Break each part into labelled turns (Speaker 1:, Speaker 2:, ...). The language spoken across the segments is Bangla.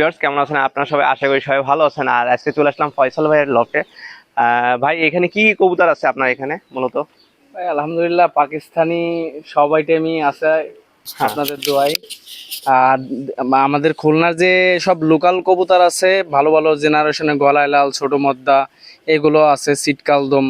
Speaker 1: ভিউয়ার্স, কেমন আছেন আপনারা সবাই? আশা করি সবাই ভালো আছেন। আর আজকে চলে আসলাম ফয়সাল ভাইয়ের লফটে। ভাই, এখানে কি কি কবুতর আছে আপনার এখানে মূলত?
Speaker 2: ভাই আলহামদুলিল্লাহ পাকিস্তানি সব আইটেমই আছে আপনাদের দোয়ায়। আর আমাদের খুলনার যে সব লোকাল কবুতর আছে ভালো ভালো জেনারেশনে গলায় লাল, ছোট মদ্দা, এগুলো আছে, সিটকালদম,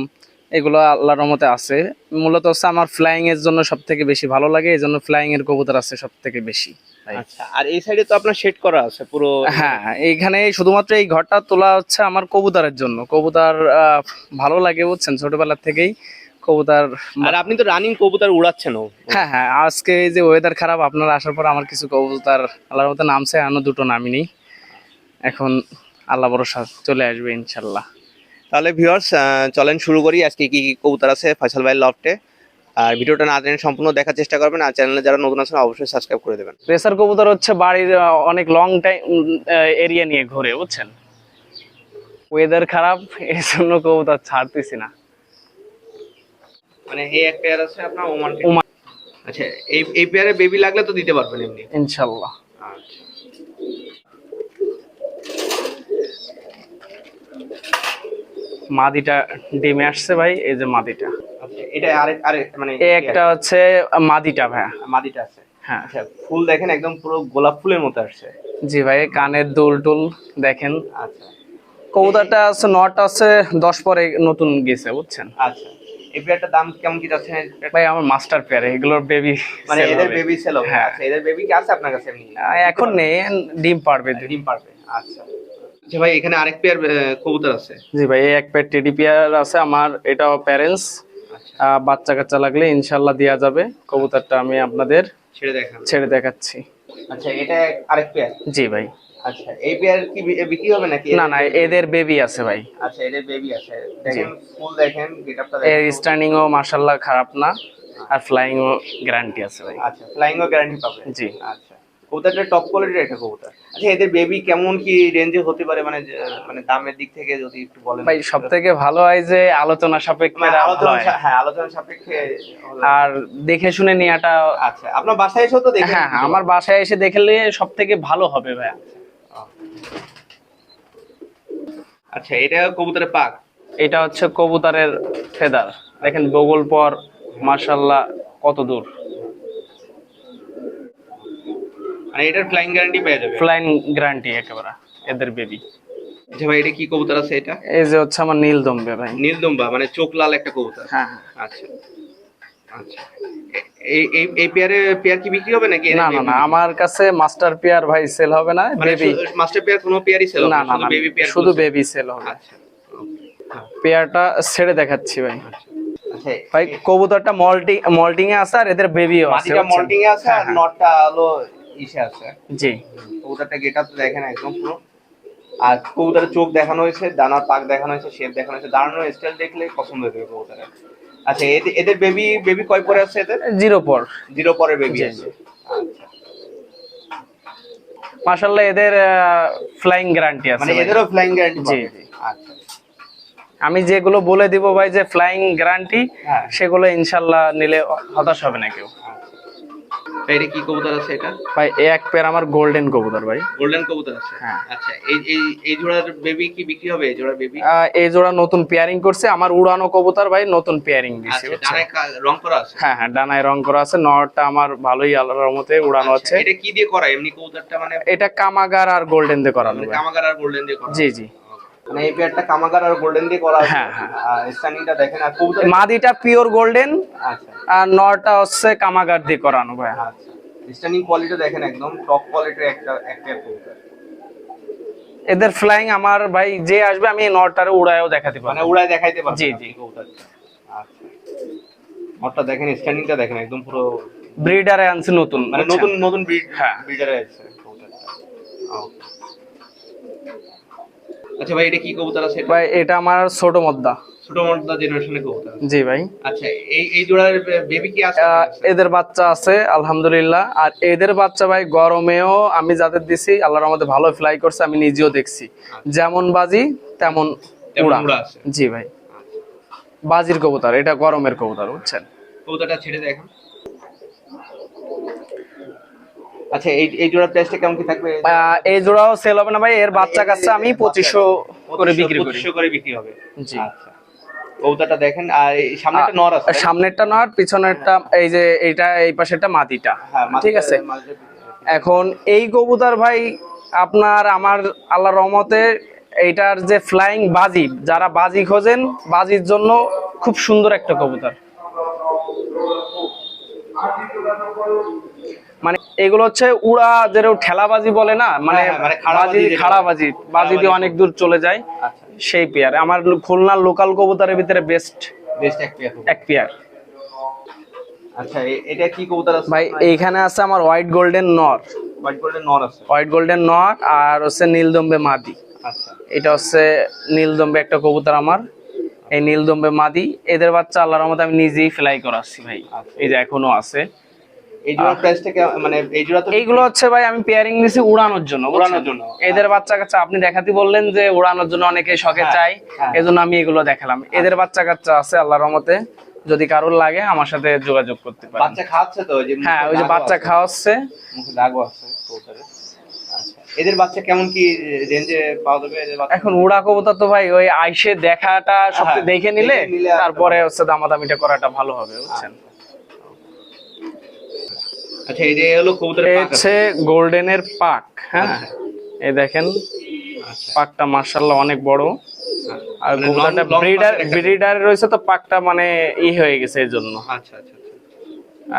Speaker 2: এগুলো আল্লাহর রহমতে আছে। মূলত হচ্ছে আমার ফ্লাইং এর জন্য সব থেকে বেশি ভালো লাগে, এই জন্য ফ্লাইং এর কবুতর আছে সব থেকে বেশি।
Speaker 1: আচ্ছা, আর এই সাইডে তো আপনার সেট করা আছে পুরো।
Speaker 2: হ্যাঁ, এইখানে শুধুমাত্র এই ঘরটা তোলা হচ্ছে আমার কবুতরের জন্য। কবুতর ভালো লাগে বুঝছেন, ছোটবেলার থেকেই কবুতর।
Speaker 1: আর আপনি তো রানিং কবুতর উড়াচ্ছেন।
Speaker 2: হ্যাঁ হ্যাঁ, আজকে এই যে ওয়েদার খারাপ, আপনারা আসার পর আমার কিছু কবুতর আল্লাহর মতো নামছে, এখনো দুটো নামিনি। এখন আল্লাহ ভরসা চলে আসবে ইনশাল্লাহ।
Speaker 1: তাহলে ভিউয়ার্স, চলেন শুরু করি। আজকে কি কি কবুতর আছে ফয়সাল ভাইয়ের লফটে। আর ভিডিওটা না জেনে সম্পূর্ণ দেখার চেষ্টা করবেন। আর চ্যানেলে যারা নতুন আছেন অবশ্যই সাবস্ক্রাইব করে দেবেন।
Speaker 2: রেসার কবুতর হচ্ছে বাড়ির অনেক লং টাইম এরিয়া নিয়ে ঘুরে বুঝছেন। ওয়েদার খারাপ, এই জন্য কবুতর ছাড়তেছি না।
Speaker 1: মানে এই এক পেয়ার আছে আপনার ওমান। আচ্ছা, এই পেয়ারে বেবি লাগলে তো দিতে পারবেন এমনি
Speaker 2: ইনশাল্লাহ।
Speaker 1: আচ্ছা,
Speaker 2: মাদিটা ডিমে আসছে ভাই, এই যে মাদিটা।
Speaker 1: আচ্ছা, এটা আরেক আরেক মানে
Speaker 2: এই একটা হচ্ছে মাদিটা ভাইয়া।
Speaker 1: মাদিটা আছে।
Speaker 2: হ্যাঁ,
Speaker 1: আচ্ছা, ফুল দেখেন একদম পুরো গোলাপ ফুলের মতো আসছে।
Speaker 2: জি ভাই, কানের দুল টুল দেখেন।
Speaker 1: আচ্ছা,
Speaker 2: কবুতরটা আছে, নট আছে 10 পরে নতুন গেছে বুঝছেন।
Speaker 1: আচ্ছা, এই পেয়ারটার দাম কেমন কি যাচ্ছে
Speaker 2: ভাই আমার মাস্টার পেয়ার, এগুলোর বেবি
Speaker 1: মানে এদের বেবি সেল হবে?
Speaker 2: হ্যাঁ।
Speaker 1: আচ্ছা, এদের বেবি কি আছে আপনার কাছে এমনি?
Speaker 2: এখন নেই, ডিম পারবে।
Speaker 1: ডিম পারবে। আচ্ছা আচ্ছা ভাই, এখানে আরেক পেয়ার কবুতর আছে।
Speaker 2: জি ভাই, এই এক পেয়ার টেডি পেয়ার আছে আমার, এটাও প্যারেন্টস।
Speaker 1: আচ্ছা,
Speaker 2: বাচ্চা কাচ্চা লাগলে ইনশাল্লাহ দেওয়া যাবে। কবুতরটা আমি আপনাদের ছেড়ে দেখাচ্ছি।
Speaker 1: আচ্ছা, এটা আরেক পেয়ার।
Speaker 2: জি ভাই।
Speaker 1: আচ্ছা, এই পেয়ার কি বিক্রি হবে নাকি?
Speaker 2: না না, এদের বেবি আছে ভাই।
Speaker 1: আচ্ছা, এদের বেবি আছে। দেখেন ফুল দেখেন, গেটআপটা
Speaker 2: এর
Speaker 1: দেখেন।
Speaker 2: স্ট্যান্ডিং ও মাশাআল্লাহ খারাপ না, আর ফ্লাইং ও গ্যারান্টি আছে ভাই।
Speaker 1: আচ্ছা, ফ্লাইং ও গ্যারান্টি পাবে।
Speaker 2: জি।
Speaker 1: আচ্ছা, কবুতরটা টপ কোয়ালিটির একটা কবুতর। আচ্ছা, এদের বেবি কেমন কি রেঞ্জে হতে পারে, মানে মানে দামের দিক থেকে যদি একটু বলেন
Speaker 2: ভাই সব থেকে ভালো হয় যে আলোচনা সাপেক্ষে
Speaker 1: মানে
Speaker 2: ভালো হয়।
Speaker 1: হ্যাঁ, আলোচনা সাপেক্ষে
Speaker 2: আর দেখে শুনে নেওয়াটা।
Speaker 1: আচ্ছা, আপনার বাসায় এসেও তো দেখে?
Speaker 2: হ্যাঁ, আমার বাসায় এসে দেখলে সব থেকে ভালো হবে ভাই।
Speaker 1: আচ্ছা, এটা কবুতরের পাক।
Speaker 2: এটা হচ্ছে কবুতরের ফেদার, দেখেন বগল পর মাশাআল্লাহ কত দূর।
Speaker 1: মানে এটার ফ্লাইং গ্যারান্টি পেয়ে যাবে?
Speaker 2: ফ্লাইং গ্যারান্টি একেবারে এদের বেবি।
Speaker 1: আচ্ছা ভাই, এটা কি কবুতর আছে এটা?
Speaker 2: এই যে হচ্ছে আমার নীলদম্বে ভাই।
Speaker 1: নীলদম্বা মানে চোখ লাল একটা কবুতর।
Speaker 2: হ্যাঁ।
Speaker 1: আচ্ছা আচ্ছা, এই পেয়ার কি বিক্রি হবে নাকি?
Speaker 2: না না না, আমার কাছে মাস্টার পেয়ার ভাই সেল হবে না,
Speaker 1: মানে
Speaker 2: বেবি।
Speaker 1: মাস্টার পেয়ার কোনো পেয়ারই সেল হবে
Speaker 2: না
Speaker 1: না?
Speaker 2: না,
Speaker 1: বেবি পেয়ার,
Speaker 2: শুধু বেবি সেল হবে।
Speaker 1: আচ্ছা,
Speaker 2: পেয়ারটা ছেড়ে দেখাচ্ছি ভাই।
Speaker 1: আচ্ছা
Speaker 2: ভাই কবুতরটা মল্টিং এ আছে, আর এদের বেবিও আছে।
Speaker 1: মাদিটা মল্টিং এ আছে আর নটটা হলো ইসে আছে।
Speaker 2: জি।
Speaker 1: কবুতরটা গেটআপ দেখেন একদম পুরো। আর কবুতরের চোখ দেখানো হয়েছে, ডানার পাক দেখানো হয়েছে, শেপ দেখানো হয়েছে, দাঁড়ানোর স্টাইল দেখলে পছন্দ হয়ে যাবে কবুতরের। আচ্ছা, এদের বেবি কয় পরে আছে? এদের
Speaker 2: 0 পর।
Speaker 1: 0 পরের বেবি আছে। আচ্ছা,
Speaker 2: মাশাআল্লাহ এদের ফ্লাইং গ্যারান্টি আছে।
Speaker 1: মানে এদেরও ফ্লাইং গ্যারান্টি?
Speaker 2: জি
Speaker 1: জি।
Speaker 2: জি।
Speaker 1: আচ্ছা,
Speaker 2: আমি যেগুলো বলে দিব ভাই যে ফ্লাইং গ্যারান্টি,
Speaker 1: হ্যাঁ,
Speaker 2: সেগুলো ইনশাআল্লাহ নিলে হতাশ হবে না কেউ।
Speaker 1: এটা কি কবুতর আছে এটা?
Speaker 2: ভাই এক পেয়ার আমার গোল্ডেন কবুতর ভাই।
Speaker 1: গোল্ডেন কবুতর আছে।
Speaker 2: হ্যাঁ।
Speaker 1: আচ্ছা, এই জোড়ার বেবি কি বিক্রি হবে? এই জোড়ার বেবি?
Speaker 2: এই জোড়া নতুন পেয়ারিং করছে, আমার উড়ানো কবুতর ভাই, নতুন পেয়ারিং দিছে।
Speaker 1: আচ্ছা, ডানায় রং করা আছে?
Speaker 2: হ্যাঁ হ্যাঁ, ডানায় রং করা আছে। নটটা আমার ভালোই আল্লাহর রহমতে উড়ানো আছে।
Speaker 1: এটা কি দিয়ে করা এমনি কবুতরটা? মানে
Speaker 2: এটা কামাগার আর গোল্ডেন দিয়ে করানো ভাই।
Speaker 1: কামাগার আর গোল্ডেন দিয়ে করা?
Speaker 2: জি জি।
Speaker 1: মানে এই পেয়ারটা কামাগার আর গোল্ডেন দিয়ে করা আছে।
Speaker 2: হ্যাঁ হ্যাঁ।
Speaker 1: স্ট্যান্ডিংটা দেখেন। আর কবুতর
Speaker 2: মাদিটা পিওর গোল্ডেন,
Speaker 1: আচ্ছা,
Speaker 2: আর নটটা হচ্ছে কামাগার দিয়ে করানো ভাই।
Speaker 1: আচ্ছা, স্ট্যান্ডিং কোয়ালিটি দেখেন একদম টপ কোয়ালিটির একটা কবুতর।
Speaker 2: এদের ফ্লাইং আমার ভাই যে আসবে আমি নটটারে উড়ায়ও দেখাতে পারবো।
Speaker 1: মানে উড়ায় দেখাইতে পারবেন?
Speaker 2: জি জি।
Speaker 1: কবুতরটা আচ্ছা, নটটা দেখেন, স্ট্যান্ডিংটা দেখেন একদম পুরো
Speaker 2: ব্রিডারে আনছে নতুন,
Speaker 1: মানে নতুন ব্রিড।
Speaker 2: হ্যাঁ,
Speaker 1: ব্রিডারে আছে কবুতরটা। আচ্ছা ভাই, এটা কি কবুতর আছে?
Speaker 2: ভাই এটা আমার ছোট মদ্দা।
Speaker 1: ছোট মর্দা জেনারেশনের কবুতর?
Speaker 2: জি ভাই।
Speaker 1: আচ্ছা, এই জোড়ার বেবি কি আছে?
Speaker 2: এদের বাচ্চা আছে আলহামদুলিল্লাহ। আর এদের বাচ্চা ভাই গরমেও আমি যাদের দিছি আল্লাহর রহমতে ভালো ফ্লাই করছে, আমি নিজেও দেখছি। যেমন বাজি তেমন উড়া
Speaker 1: আছে।
Speaker 2: জি ভাই, বাজির কবুতর, এটা গরমের কবুতর বুঝছেন।
Speaker 1: কবুতরটা ছেড়ে দেখেন। আচ্ছা, এই জোড়ার প্রাইসটা কেমন কি থাকবে?
Speaker 2: এই জোড়াও সেল হবে না ভাই, এর বাচ্চা কাচ্চা আমি 2500 করে বিক্রি করি।
Speaker 1: 2500 করে বিক্রি হবে।
Speaker 2: জি।
Speaker 1: আচ্ছা, কবুতরটা দেখেন, আর এই সামনেটা নর আছে,
Speaker 2: সামনেরটা নর, পিছনেরটা এই যে এইটা, এই পাশেরটা মাদিটা।
Speaker 1: হ্যাঁ
Speaker 2: ঠিক আছে। এখন এই কবুতর ভাই আপনার আমার আল্লাহর রহমতে এইটার যে ফ্লাইং বাজি, যারা বাজি খোঁজেন, বাজির জন্য খুব সুন্দর একটা কবুতর। মানে এগুলো হচ্ছে উড়া, যেরকম ঠেলাবাজি বলে না, মানে বাজি, খাড়া বাজি, বাজি দিয়ে অনেক দূর চলে যায়, সেই পেয়ার আমার খুলনার লোকাল কবুতরের ভিতরে বেস্ট এক পেয়ার।
Speaker 1: আচ্ছা, এটা কি কবুতর আছে
Speaker 2: ভাই? এইখানে আছে আমার হোয়াইট গোল্ডেন নর।
Speaker 1: হোয়াইট গোল্ডেন নর আছে,
Speaker 2: হোয়াইট গোল্ডেন নর, আর হচ্ছে নীলদম্বে মাদি।
Speaker 1: আচ্ছা,
Speaker 2: এটা হচ্ছে নীলদম্বে একটা কবুতর আমার, এই নীলদম্বে মাদি। এদের বাচ্চা আল্লাহর রহমতে আমি নিজেই ফ্লাই করাচ্ছি ভাই, এই যে এখনো আছে।
Speaker 1: এই জোড়ার প্রাইসটা মানে এই জোড়া তো
Speaker 2: এইগুলো হচ্ছে ভাই আমি পেয়ারিং দিছি উড়ানোর জন্য, উড়ানোর জন্য। এদের বাচ্চা কাচ্চা আপনি দেখাতে বললেন যে উড়ানোর জন্য অনেকে শখে চাই, এজন্য আমি এগুলো দেখালাম। এদের বাচ্চা কাচ্চা আছে আল্লাহর রহমতে, যদি কারোর লাগে আমার সাথে যোগাযোগ করতে পারেন।
Speaker 1: বাচ্চা খাওয়াচ্ছে তো?
Speaker 2: হ্যাঁ, ওই যে বাচ্চা খাওয়াচ্ছে,
Speaker 1: মুখে দাগও আছে কবুতরের। আচ্ছা, এদের বাচ্চা কেমন কি রেঞ্জে পাওয়া যাবে?
Speaker 2: এখন উড়া কবুতর তো ভাই ওই আইসে দেখাটা সব দেখে নিলে তারপরে হচ্ছে দামাদামিটা করাটা ভালো হবে, বুঝছেন?
Speaker 1: আচ্ছা, এই যে হলো কবুতরের পাক,
Speaker 2: হচ্ছে গোল্ডেনের পাক। হ্যাঁ, এই দেখেন পাকটা মাশাআল্লাহ অনেক বড়, আর কবুতরটা ব্রিডার রয়েছে তো পাকটা মানে হয়ে গেছে এই জন্য।
Speaker 1: আচ্ছা আচ্ছা।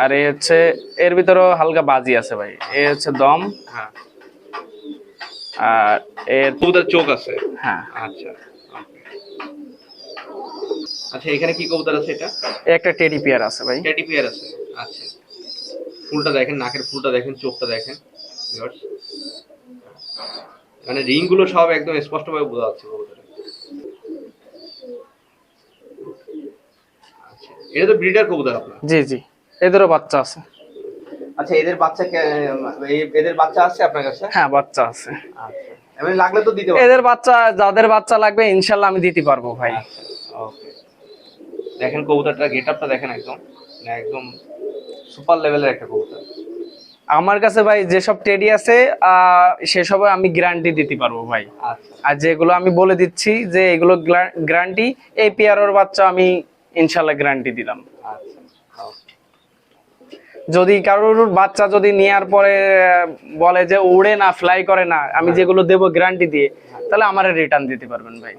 Speaker 2: আর এই হচ্ছে এর ভিতরেও হালকা বাজি আছে ভাই, এই হচ্ছে দম।
Speaker 1: হ্যাঁ,
Speaker 2: আর এর
Speaker 1: কবুতর চোখ আছে।
Speaker 2: হ্যাঁ।
Speaker 1: আচ্ছা আচ্ছা, এখানে কি কবুতর আছে? এটা
Speaker 2: একটা টেডি পেয়ার আছে ভাই।
Speaker 1: টেডি পেয়ার আছে। আচ্ছা, ফুলটা দেখেন, নাকের ফুলটা দেখেন, চোখটা দেখেন, মানে রিং গুলো সব একদম স্পষ্ট ভাবে বোঝা যাচ্ছে কবুতরে। আচ্ছা, এটা তো ব্রিডার কবুতর আপনার?
Speaker 2: জি জি, এদেরও বাচ্চা আছে।
Speaker 1: আচ্ছা, এদের বাচ্চা আছে আপনার কাছে?
Speaker 2: হ্যাঁ, বাচ্চা আছে।
Speaker 1: আচ্ছা, এমনি লাগলে তো দিতে পারবেন?
Speaker 2: এদের বাচ্চা, যাদের বাচ্চা লাগবে ইনশাআল্লাহ আমি দিতে পারবো ভাই।
Speaker 1: ওকে, দেখেন কবুতরটা গেটআপটা দেখেন, একদম সুপার লেভেলের একটা কবুতর।
Speaker 2: আমার কাছে ভাই যেসব টেডি আছে সেসবে আমি গ্যারান্টি দিতে পারবো ভাই। আর যেগুলো আমি বলে দিচ্ছি যে এগুলো গ্যারান্টি, এই পেয়ারের বাচ্চা আমি ইনশাআল্লাহ গ্যারান্টি দিলাম। যদি কারোর বাচ্চা যদি নেওয়ার পরে বলে যে উড়ে না, ফ্লাই করে না, আমি যেগুলো দেবো গ্যারান্টি দিয়ে, তাহলে আমার রিটার্ন দিতে পারবেন ভাই।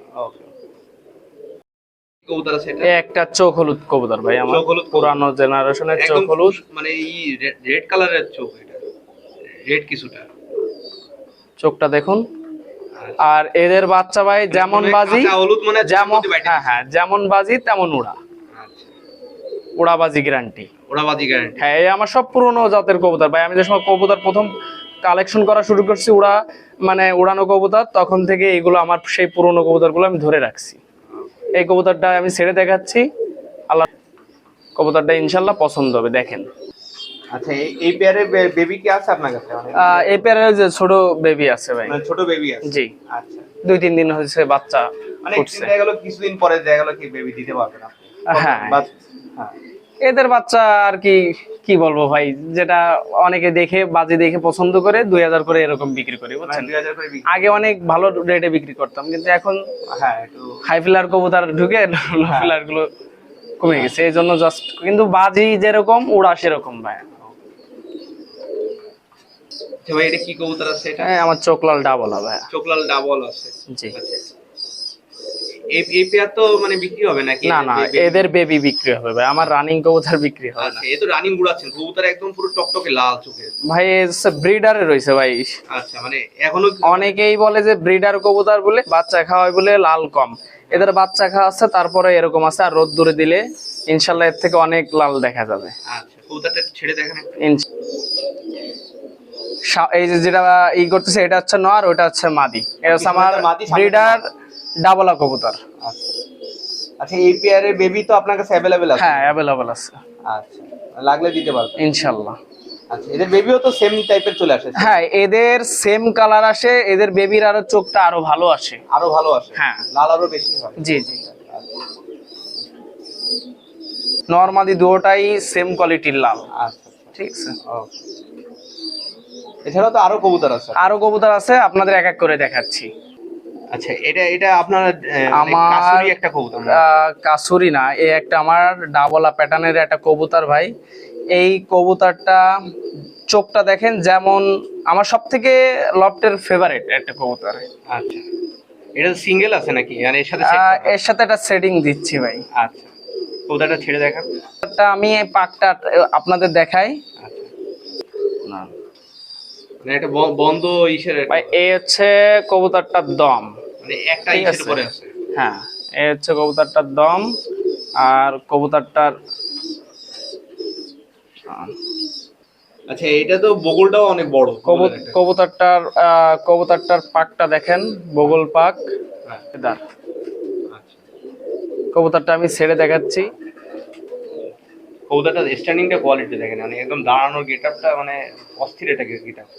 Speaker 2: একটা চোখ হলুদ কবুতর ভাই, আমার পুরানো জেনারেশনের চোখ হলুদ,
Speaker 1: মানে এই রেড কালারের চোখ, এটা রেড কিছুটা,
Speaker 2: চোখটা দেখুন। আর এদের বাচ্চা ভাই যেমন বাজি, যেমন হ্যাঁ যেমন বাজি তেমন উড়া, উড়াবাজি গ্যারান্টি। হ্যাঁ, এই আমার সব পুরনো জাতের কবুতর ভাই। আমি যে সময় কবুতর প্রথম কালেকশন করা শুরু করছি মানে উড়ানো কবুতর, তখন থেকে এইগুলো আমার সেই পুরনো কবুতরগুলো আমি ধরে রাখছি। এই কবুতরটা আমি ছেড়ে দেখাচ্ছি, আল্লাহ কবুতরটা ইনশাআল্লাহ পছন্দ হবে, দেখেন।
Speaker 1: আচ্ছা, এই পেয়ারে বেবি কি আছে আপনার কাছে?
Speaker 2: এই পেয়ারে যে ছোট বেবি আছে ভাই।
Speaker 1: মানে ছোট বেবি আছে?
Speaker 2: জি।
Speaker 1: আচ্ছা,
Speaker 2: 2-3 দিন হয়েছে বাচ্চা
Speaker 1: মানে দেখা গেল কিছুদিন পরে দেখা গেল কি বেবি দিতে পারবে না?
Speaker 2: হ্যাঁ, এদের বাচ্চা আর কি বলবো ভাই, যেটা অনেকে দেখে বাজি দেখে পছন্দ করে 2000 করে এরকম বিক্রি করি, বুঝছেন? আগে অনেক ভালো রেটে বিক্রি করতাম, কিন্তু এখন
Speaker 1: একটু
Speaker 2: হাই ফিলার কবুতর ঢুকে লো ফিলার গুলো কমে গেছে, এই জন্য জাস্ট। কিন্তু বাজি যেরকম উড়া সেরকম ভাই।
Speaker 1: ভাই, এটা কি কবুতর আছে? এটা
Speaker 2: আমার চোখলাল ডাবল ভাই।
Speaker 1: চোখলাল ডাবল আছে?
Speaker 2: জি।
Speaker 1: এই পেয়ার তো মানে বিক্রি হবে নাকি?
Speaker 2: না না, এদের বেবি বিক্রি হবে ভাই, আমার রানিং কবুতর বিক্রি হবে না।
Speaker 1: এই তো রানিং উড়াচ্ছেন কবুতর, একদম পুরো টকটকে লাল চোখে
Speaker 2: ভাই। ব্রিডারে রয়েছে ভাই।
Speaker 1: আচ্ছা, মানে এখনো
Speaker 2: অনেকেই বলে যে ব্রিডার কবুতর বলে বাচ্চা খাওয়ায় বলে লাল কম, এদের বাচ্চা খাওয়াচ্ছে তারপরে এরকম আছে। আর রোদ দূরে দিলে ইনশাআল্লাহ এর থেকে অনেক লাল দেখা যাবে।
Speaker 1: আচ্ছা, কবুতরটা ছেড়ে দেখেন।
Speaker 2: এই যে যেটা করতেছে এটা হচ্ছে নর, ওটা হচ্ছে মাদি। এটা হচ্ছে আমার ব্রিডার ডাবলা কবুতর।
Speaker 1: আচ্ছা, এই পেয়ারের বেবি তো আপনার কাছে अवेलेबल আছে?
Speaker 2: হ্যাঁ, अवेलेबल আছে।
Speaker 1: আচ্ছা, লাগলে দিতে পারবেন
Speaker 2: ইনশাআল্লাহ।
Speaker 1: আচ্ছা, এদের বেবিও তো সেম টাইপের চলে আসে?
Speaker 2: হ্যাঁ, এদের সেম কালার আসে, এদের বেবির আরো চোখটা আরো ভালো আসে।
Speaker 1: হ্যাঁ, লাল আরো বেশি হয়।
Speaker 2: জি জি। নরমালি দুটোটাই সেম কোয়ালিটির লাল।
Speaker 1: আচ্ছা,
Speaker 2: ঠিক আছে।
Speaker 1: এছাড়াও তো আরো কবুতর আছে।
Speaker 2: আরো কবুতর আছে, আপনাদের এক এক করে দেখাচ্ছি।
Speaker 1: আচ্ছা, এটা আপনার
Speaker 2: আমার
Speaker 1: কাসুরি একটা কবুতর।
Speaker 2: কাসুরি না, এই একটা আমার ডাবলা প্যাটার্নের একটা কবুতর ভাই। এই কবুতরটা চোখটা দেখেন, যেমন আমার সব থেকে লফটের ফেভারিট একটা কবুতর।
Speaker 1: আচ্ছা, এটা সিঙ্গেল আছে নাকি, মানে এর সাথে set করা?
Speaker 2: এর সাথে একটা সেটিং দিচ্ছি ভাই।
Speaker 1: আচ্ছা, কবুতরটা ছেড়ে দেখান।
Speaker 2: কবুতরটা আমি এই পাকটা আপনাদের দেখাই।
Speaker 1: আচ্ছা,
Speaker 2: না
Speaker 1: মানে এটা বন্ধ ইসের,
Speaker 2: ভাই, এই হচ্ছে কবুতরটার দম।
Speaker 1: মানে একটা
Speaker 2: ঠিক
Speaker 1: ইসের
Speaker 2: আছে।
Speaker 1: পরে আছে।
Speaker 2: হ্যাঁ, এই হচ্ছে কবুতরটার দম। আর কবুতরটার
Speaker 1: আচ্ছা, এটা তো বগলটাও অনেক বড়।
Speaker 2: কবুতরটার পাকটা দেখেন, বগল পাক।
Speaker 1: হ্যাঁ।
Speaker 2: দাঁড়।
Speaker 1: আচ্ছা,
Speaker 2: কবুতরটা আমি ছেড়ে দেখাচ্ছি।
Speaker 1: কবুতরটার স্ট্যান্ডিংটা কোয়ালিটি দেখেন, মানে একদম দাঁড়ানোর গেটআপটা মানে অস্থির একটা গেটআপ।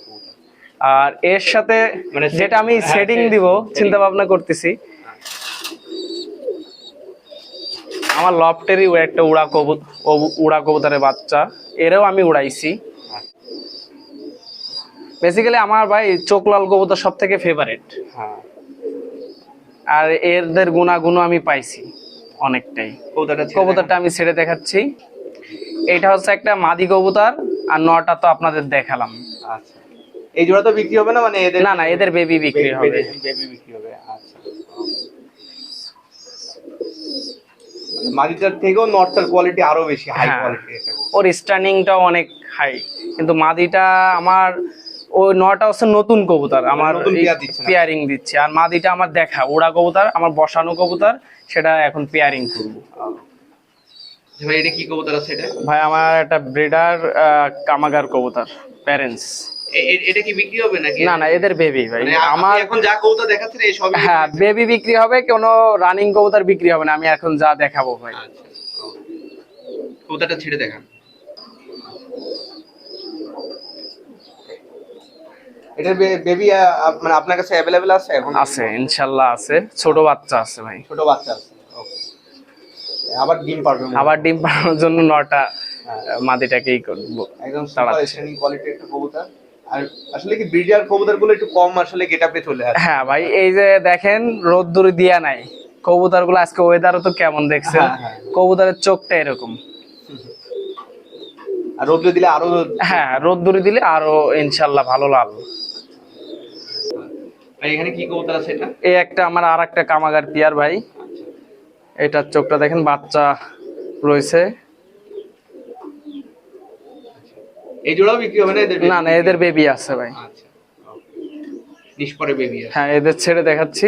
Speaker 2: আর এর সাথে
Speaker 1: মানে
Speaker 2: যেটা আমি
Speaker 1: হ্যাঁ,
Speaker 2: সেটিং দিব চিন্তা ভাবনা করতেছি, আমার লফটেরই একটা উড়া কবুতরের বাচ্চা, এরও আমি উড়াইছি। বেসিক্যালি আমার ভাই চোখলাল কবুতর সব থেকে ফেভারিট।
Speaker 1: হ্যাঁ,
Speaker 2: আর এদের গুণাগুণ আমি পাইছি অনেকটাই। কবুতরটা আমি ছেড়ে দেখাচ্ছি। এইটা হচ্ছে একটা মাদি কবুতর, আর নটা তো আপনাদের দেখালাম।
Speaker 1: আচ্ছা, এই জোড়া তো বিক্রি হবে না, মানে এদের?
Speaker 2: না, এদের বেবি বিক্রি হবে।
Speaker 1: বেবি বিক্রি হবে। আচ্ছা, মাদিটার থেকেও নটটার কোয়ালিটি আরো বেশি হাই কোয়ালিটি।
Speaker 2: ওর স্ট্যান্ডিংটাও অনেক হাই, কিন্তু মাদিটা আমার ওই নটা হচ্ছে নতুন কবুতর, আমার পেয়ারিং দিচ্ছে। আর মাদিটা আমার দেখা ওড়া কবুতর, আমার বসানো কবুতর, সেটা এখন পেয়ারিং করবো।
Speaker 1: ভাই এটা কি কবুতর আছে এটা?
Speaker 2: ভাই আমার একটা ব্রিডার কামাগার কবুতর প্যারেন্টস।
Speaker 1: এটা কি বিক্রি হবে নাকি?
Speaker 2: না, এদের বেবি ভাই।
Speaker 1: মানে
Speaker 2: আমার
Speaker 1: এখন যা কবুতর দেখাচ্ছেন এই সবই?
Speaker 2: হ্যাঁ, বেবি বিক্রি হবে, কোনো রানিং কবুতর বিক্রি হবে না। আমি এখন যা দেখাবো ভাই।
Speaker 1: আচ্ছা, কবুতরটা ছেড়ে দেখান। এটা বেবি মানে আপনার কাছে अवेलेबल আছে এখন?
Speaker 2: আছে, ইনশাআল্লাহ আছে। ছোট বাচ্চা আছে ভাই।
Speaker 1: ছোট বাচ্চা আছে। ওকে, আবার ডিম পারবে?
Speaker 2: আবার ডিম পাড়ানোর জন্য নটা মাদিটাকেই করব।
Speaker 1: একদম সুপার স্ট্যান্ডিং কোয়ালিটি একটা কবুতর। আর আসলে কি ব্রিডার কবুতরগুলো একটু কম আসলে গেটআপে চলে আসে।
Speaker 2: হ্যাঁ ভাই, এই যে দেখেন রোদ্দুর দিয়া নাই কবুতরগুলো, আজকে ওয়েদারও তো কেমন দেখছেন। কবুতরের চোখটা এরকম।
Speaker 1: আর রোদ্দুরে দিলে আরো?
Speaker 2: হ্যাঁ, রোদ্দুরে দিলে আরো ইনশাআল্লাহ ভালো লাল।
Speaker 1: ভাই এখানে কি কবুতর আছে এটা?
Speaker 2: এই একটা আমার আরেকটা কামাগার পিয়ার ভাই। এটার চোখটা দেখেন, বাচ্চা রয়েছে।
Speaker 1: এই জোড়াও বিক্রি হবে না এদের?
Speaker 2: না, এদের বেবি আছে ভাই।
Speaker 1: আচ্ছা, নিষ্পরে বেবি আছে।
Speaker 2: হ্যাঁ, এদের ছেড়ে দেখাচ্ছি।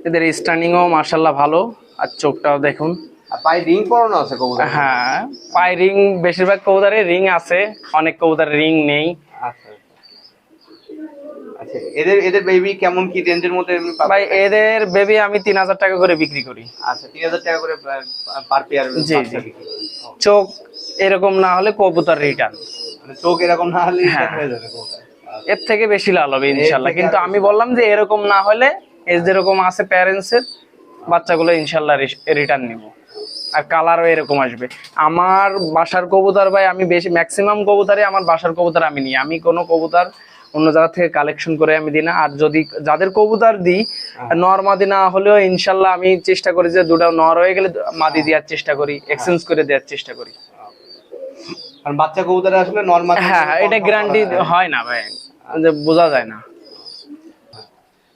Speaker 2: এদের স্ট্যান্ডিংও মাশাআল্লাহ ভালো, আর চোখটাও দেখুন।
Speaker 1: আর পায়ে রিং পরানো আছে কবুতর?
Speaker 2: হ্যাঁ, পায়ে রিং, বেশিরভাগ কবুতরে রিং আছে, অনেক কবুতরে রিং নেই।
Speaker 1: আচ্ছা, আচ্ছা, এদের বেবি কেমন কি রেঞ্জের মধ্যে
Speaker 2: ভাই? এদের বেবি আমি 3000 টাকা করে বিক্রি করি।
Speaker 1: আচ্ছা, 3000 টাকা করে পার পেয়ার?
Speaker 2: জি। চোখ এরকম না হলে কবুতর রিটার্ন।
Speaker 1: মানে চোখ এরকম না হলে রিটার্ন হয়ে যাবে কবুতর?
Speaker 2: এর থেকে বেশি লাভ হবে ইনশাআল্লাহ। কিন্তু আমি বললাম যে এরকম না হলে, এর যেরকম আছে প্যারেন্টসের বাচ্চাগুলো ইনশাআল্লাহ রিটার্ন নিব। আর কালারও এরকম আসবে। আমার বাসার কবুতর ভাই, আমি বেশি ম্যাক্সিমাম কবুতরে আমার বাসার কবুতর আমি নিই। আমি কোনো কবুতর অন্য জায়গা থেকে কালেকশন করে আমি দিই না। আর যদি যাদের কবুতর দিই, নর মাদি না হলেও ইনশাআল্লাহ আমি চেষ্টা করি যে দুটো নর হয়ে গেলে মাদি দেওয়ার চেষ্টা করি, এক্সচেঞ্জ করে দেওয়ার চেষ্টা করি।
Speaker 1: আর বাচ্চা কবুতরে আসলে নর মাদি?
Speaker 2: হ্যাঁ, এটা গ্যারান্টি হয় না ভাই, যে বোঝা যায় না।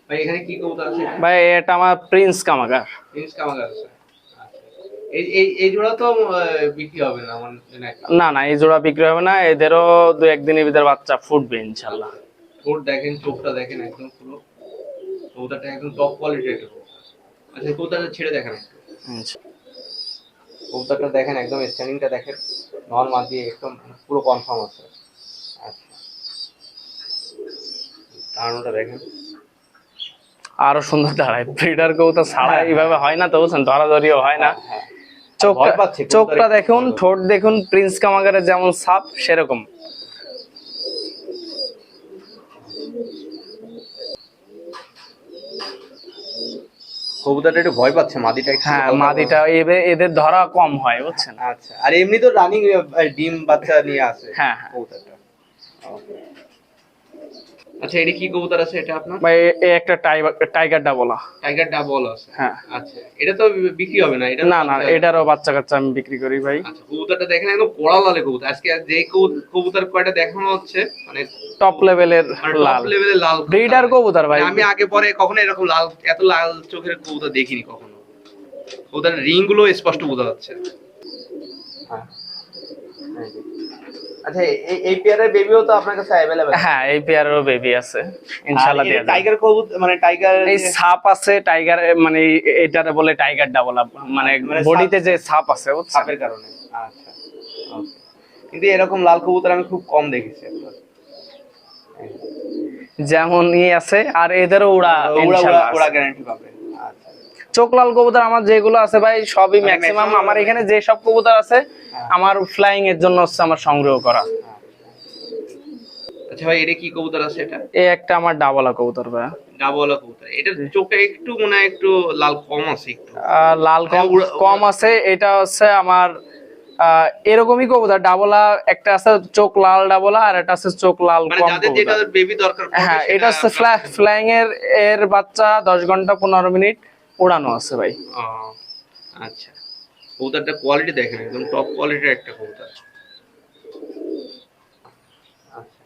Speaker 1: ভাই এখানে কি কবুতর আছে?
Speaker 2: ভাই এটা আমার প্রিন্স কামাগার।
Speaker 1: প্রিন্স কামাগার আছে। এই জোড়া তো বিক্রি হবে না মানে?
Speaker 2: না, এই জোড়া বিক্রি হবে না। এদেরও 2-1 দিনের ভিতরে বাচ্চা ফুটবে ইনশাআল্লাহ।
Speaker 1: ঠোঁট দেখেন, চোখটা দেখেন, একদম পুরো কবুতরটা একদম টপ কোয়ালিটির একটা কবুতর। আচ্ছা, কবুতরটা ছেড়ে দেখেন। কবুতরটা দেখেন, একদম স্ট্যান্ডিংটা দেখেন, নর মাদি একদম পুরো কনফার্ম আছে। আচ্ছা, দাঁড়ানোটা দেখেন,
Speaker 2: আরো সুন্দর দাঁড়ায়। ব্রিডার কবুতর ছাড়া এইভাবে হয় না তো, বুঝছেন, ধরাধরিও হয় না। চোখটা দেখুন, ঠোঁট দেখুন, প্রিন্স কামাগারের যেমন ছাপ সেরকম।
Speaker 1: কবুতরটা একটু ভয় পাচ্ছে মাদিটা।
Speaker 2: হ্যাঁ, মাদিটা এদের ধরা কম হয়, বুঝছেন।
Speaker 1: আচ্ছা, আর এমনি তো রানিং ডিম বাচ্চা নিয়ে আসে।
Speaker 2: হ্যাঁ,
Speaker 1: কবুতরটা আচ্ছা, এটা কি কবুতর আছে এটা আপনার?
Speaker 2: ভাই এই একটা টাইগার ডাবলা।
Speaker 1: টাইগার ডাবল আছে।
Speaker 2: হ্যাঁ।
Speaker 1: আচ্ছা, এটা তো বিক্রি হবে না এটা?
Speaker 2: না না, এটারও বাচ্চা কাচ্চা আমি বিক্রি করি ভাই।
Speaker 1: আচ্ছা, কবুতরটা দেখেন একদম কড়া লালে কবুতর। আজকে যে কবুতর কয়টা দেখানো হচ্ছে মানে
Speaker 2: টপ লেভেলের লাল,
Speaker 1: টপ লেভেলের লাল
Speaker 2: ব্রিডার কবুতর ভাই।
Speaker 1: আমি আগে পরে কখনো এরকম লাল, এত লাল চোখের কবুতর দেখিনি কখনো। কবুতরের রিং গুলো স্পষ্ট বোঝা যাচ্ছে। হ্যাঁ, আচ্ছা, এই পেয়ারের বেবিও তো আপনার কাছে अवेलेबल?
Speaker 2: হ্যাঁ, এই পেয়ারেরও বেবি আছে, ইনশাআল্লাহ দেয়া যাবে।
Speaker 1: টাইগার কবুতর মানে টাইগার
Speaker 2: এই সাপ আছে, টাইগার মানে এটাতে বলে টাইগার ডাবল, মানে বডিতে যে সাপ আছে বুঝছেন?
Speaker 1: সাপের কারণে। আচ্ছা, ওকে। কিন্তু এরকম লাল কবুতর আমি খুব কম দেখেছি আপনার।
Speaker 2: যেমন আছে, আর এদেরও উড়া
Speaker 1: ওরা গ্যারান্টি পাবে। আচ্ছা,
Speaker 2: চোখ লাল কবুতর আমার যেগুলো আছে ভাই সবই ম্যাক্সিমাম আমার এখানে যে সব কবুতর আছে আমার ফ্লাইং এর জন্য হচ্ছে আমার সংগ্রহ করা।
Speaker 1: আচ্ছা ভাই, এটা কি কবুতর আছে এটা?
Speaker 2: এই একটা আমার ডাবলা কবুতর ভাই।
Speaker 1: ডাবলা কবুতর, এটা চোখটা একটু মনে হয় একটু লাল কম আছে একটু।
Speaker 2: লাল কম আছে। এটা হচ্ছে আমার এরকমই কবুতর ডাবলা, একটা আছে চোখ লাল ডাবলা, আর একটা আছে চোখ লাল
Speaker 1: মানে
Speaker 2: কম
Speaker 1: যাদের যেটা
Speaker 2: কবুতর।
Speaker 1: বেবি দরকার পড়বে
Speaker 2: হ্যাঁ, এটা হচ্ছে ফ্লাইং এর বাচ্চা 10 ঘন্টা 15 মিনিট উড়ানো আছে ভাই।
Speaker 1: আচ্ছা, কবুতরটা কোয়ালিটি দেখেন, একদম টপ কোয়ালিটির একটা কবুতর। আচ্ছা,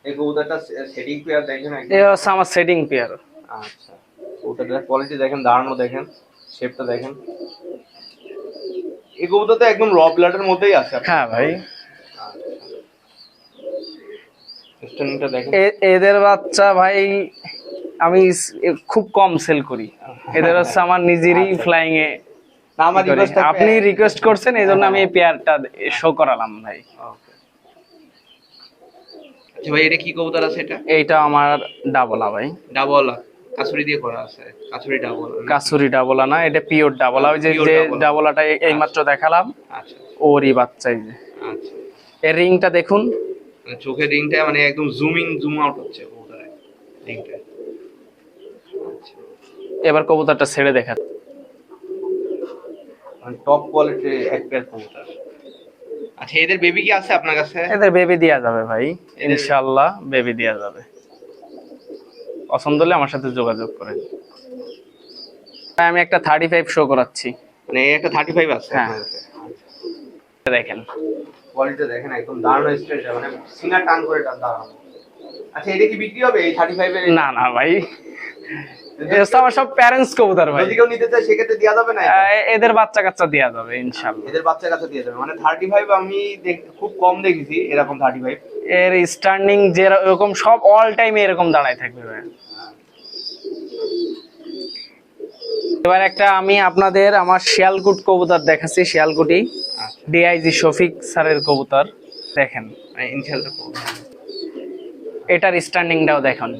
Speaker 1: এই কবুতরটা সেটিং পেয়ার দেখেন একদম।
Speaker 2: এই হচ্ছে আমার সেটিং পেয়ার।
Speaker 1: আচ্ছা, কবুতরটার কোয়ালিটি দেখেন, দাঁড়ানো দেখেন, শেপটা দেখেন। এই কবুতর তো একদম র ব্লাডের মধ্যেই আছে।
Speaker 2: হ্যাঁ ভাই।
Speaker 1: স্ট্যান্ডিংটা দেখেন।
Speaker 2: এদের বাচ্চা ভাই আমি খুব কম সেল করি। এদের হচ্ছে আমার নিজেরই ফ্লাইং এ। আপনি রিকোয়েস্ট করছেন এই জন্য আমি এই পেয়ারটা শো করালাম ভাই।
Speaker 1: আচ্ছা ভাই, এটা কি কবুতর আছে এটা?
Speaker 2: এইটা আমার ডাবলা ভাই।
Speaker 1: ডাবলা কাছুরি দিয়ে করা আছে, কাছুরি ডাবলা।
Speaker 2: কাছুরি ডাবলা না, এটা পিওর ডাবলা। ওই যে ডাবলাটা এইমাত্র দেখালাম,
Speaker 1: আচ্ছা,
Speaker 2: ওরই বাচ্চা। এই যে
Speaker 1: আচ্ছা,
Speaker 2: এর রিংটা দেখুন,
Speaker 1: মানে চোখের রিংটা মানে একদম জুম আউট হচ্ছে কবুতরের রিংটা। আচ্ছা,
Speaker 2: এবার কবুতরটা ছেড়ে দেখান।
Speaker 1: মানে টপ কোয়ালিটির এক পেয়ার কবুতর। আচ্ছা, এদের বেবি কি আছে আপনার কাছে?
Speaker 2: এদের বেবি দেয়া যাবে ভাই, ইনশাআল্লাহ বেবি দেয়া যাবে। পছন্দ হলে আমার সাথে যোগাযোগ করেন। আমি একটা 35 শো করাচ্ছি।
Speaker 1: মানে একটা 35 আছে
Speaker 2: হ্যাঁ।
Speaker 1: আপনার কাছে?
Speaker 2: দেখেন
Speaker 1: কোয়ালিটিটা দেখেন, একদম দারুণ স্ট্রেচ, মানে সিনা টান করে দাঁড়ানো। আচ্ছা, এটা কি বিক্রি হবে এই 35 এর?
Speaker 2: না না ভাই, এটা আমার সব প্যারেন্টস কবুতর ভাই।
Speaker 1: যদি কেউ নিতে চায় সেক্ষেত্রে দেয়া যাবে না?
Speaker 2: এদের বাচ্চা কাচ্চা দেয়া যাবে ইনশাআল্লাহ।
Speaker 1: এদের বাচ্চা কাছে দিয়ে যাবে। মানে 35 আমি খুব কম দেখেছি এরকম 35।
Speaker 2: এর স্ট্যান্ডিং যে এরকম সব অল টাইম এরকম দাঁড়ায় থাকবে ভাই। এবার একটা আমি আপনাদের আমার শিয়ালকুট কবুতর দেখাচ্ছি, শিয়ালকুটি ডিআইজি শফিক স্যারের কবুতর দেখেন।
Speaker 1: ইনশাআল্লাহ
Speaker 2: এটার স্ট্যান্ডিংটাও দেখুন,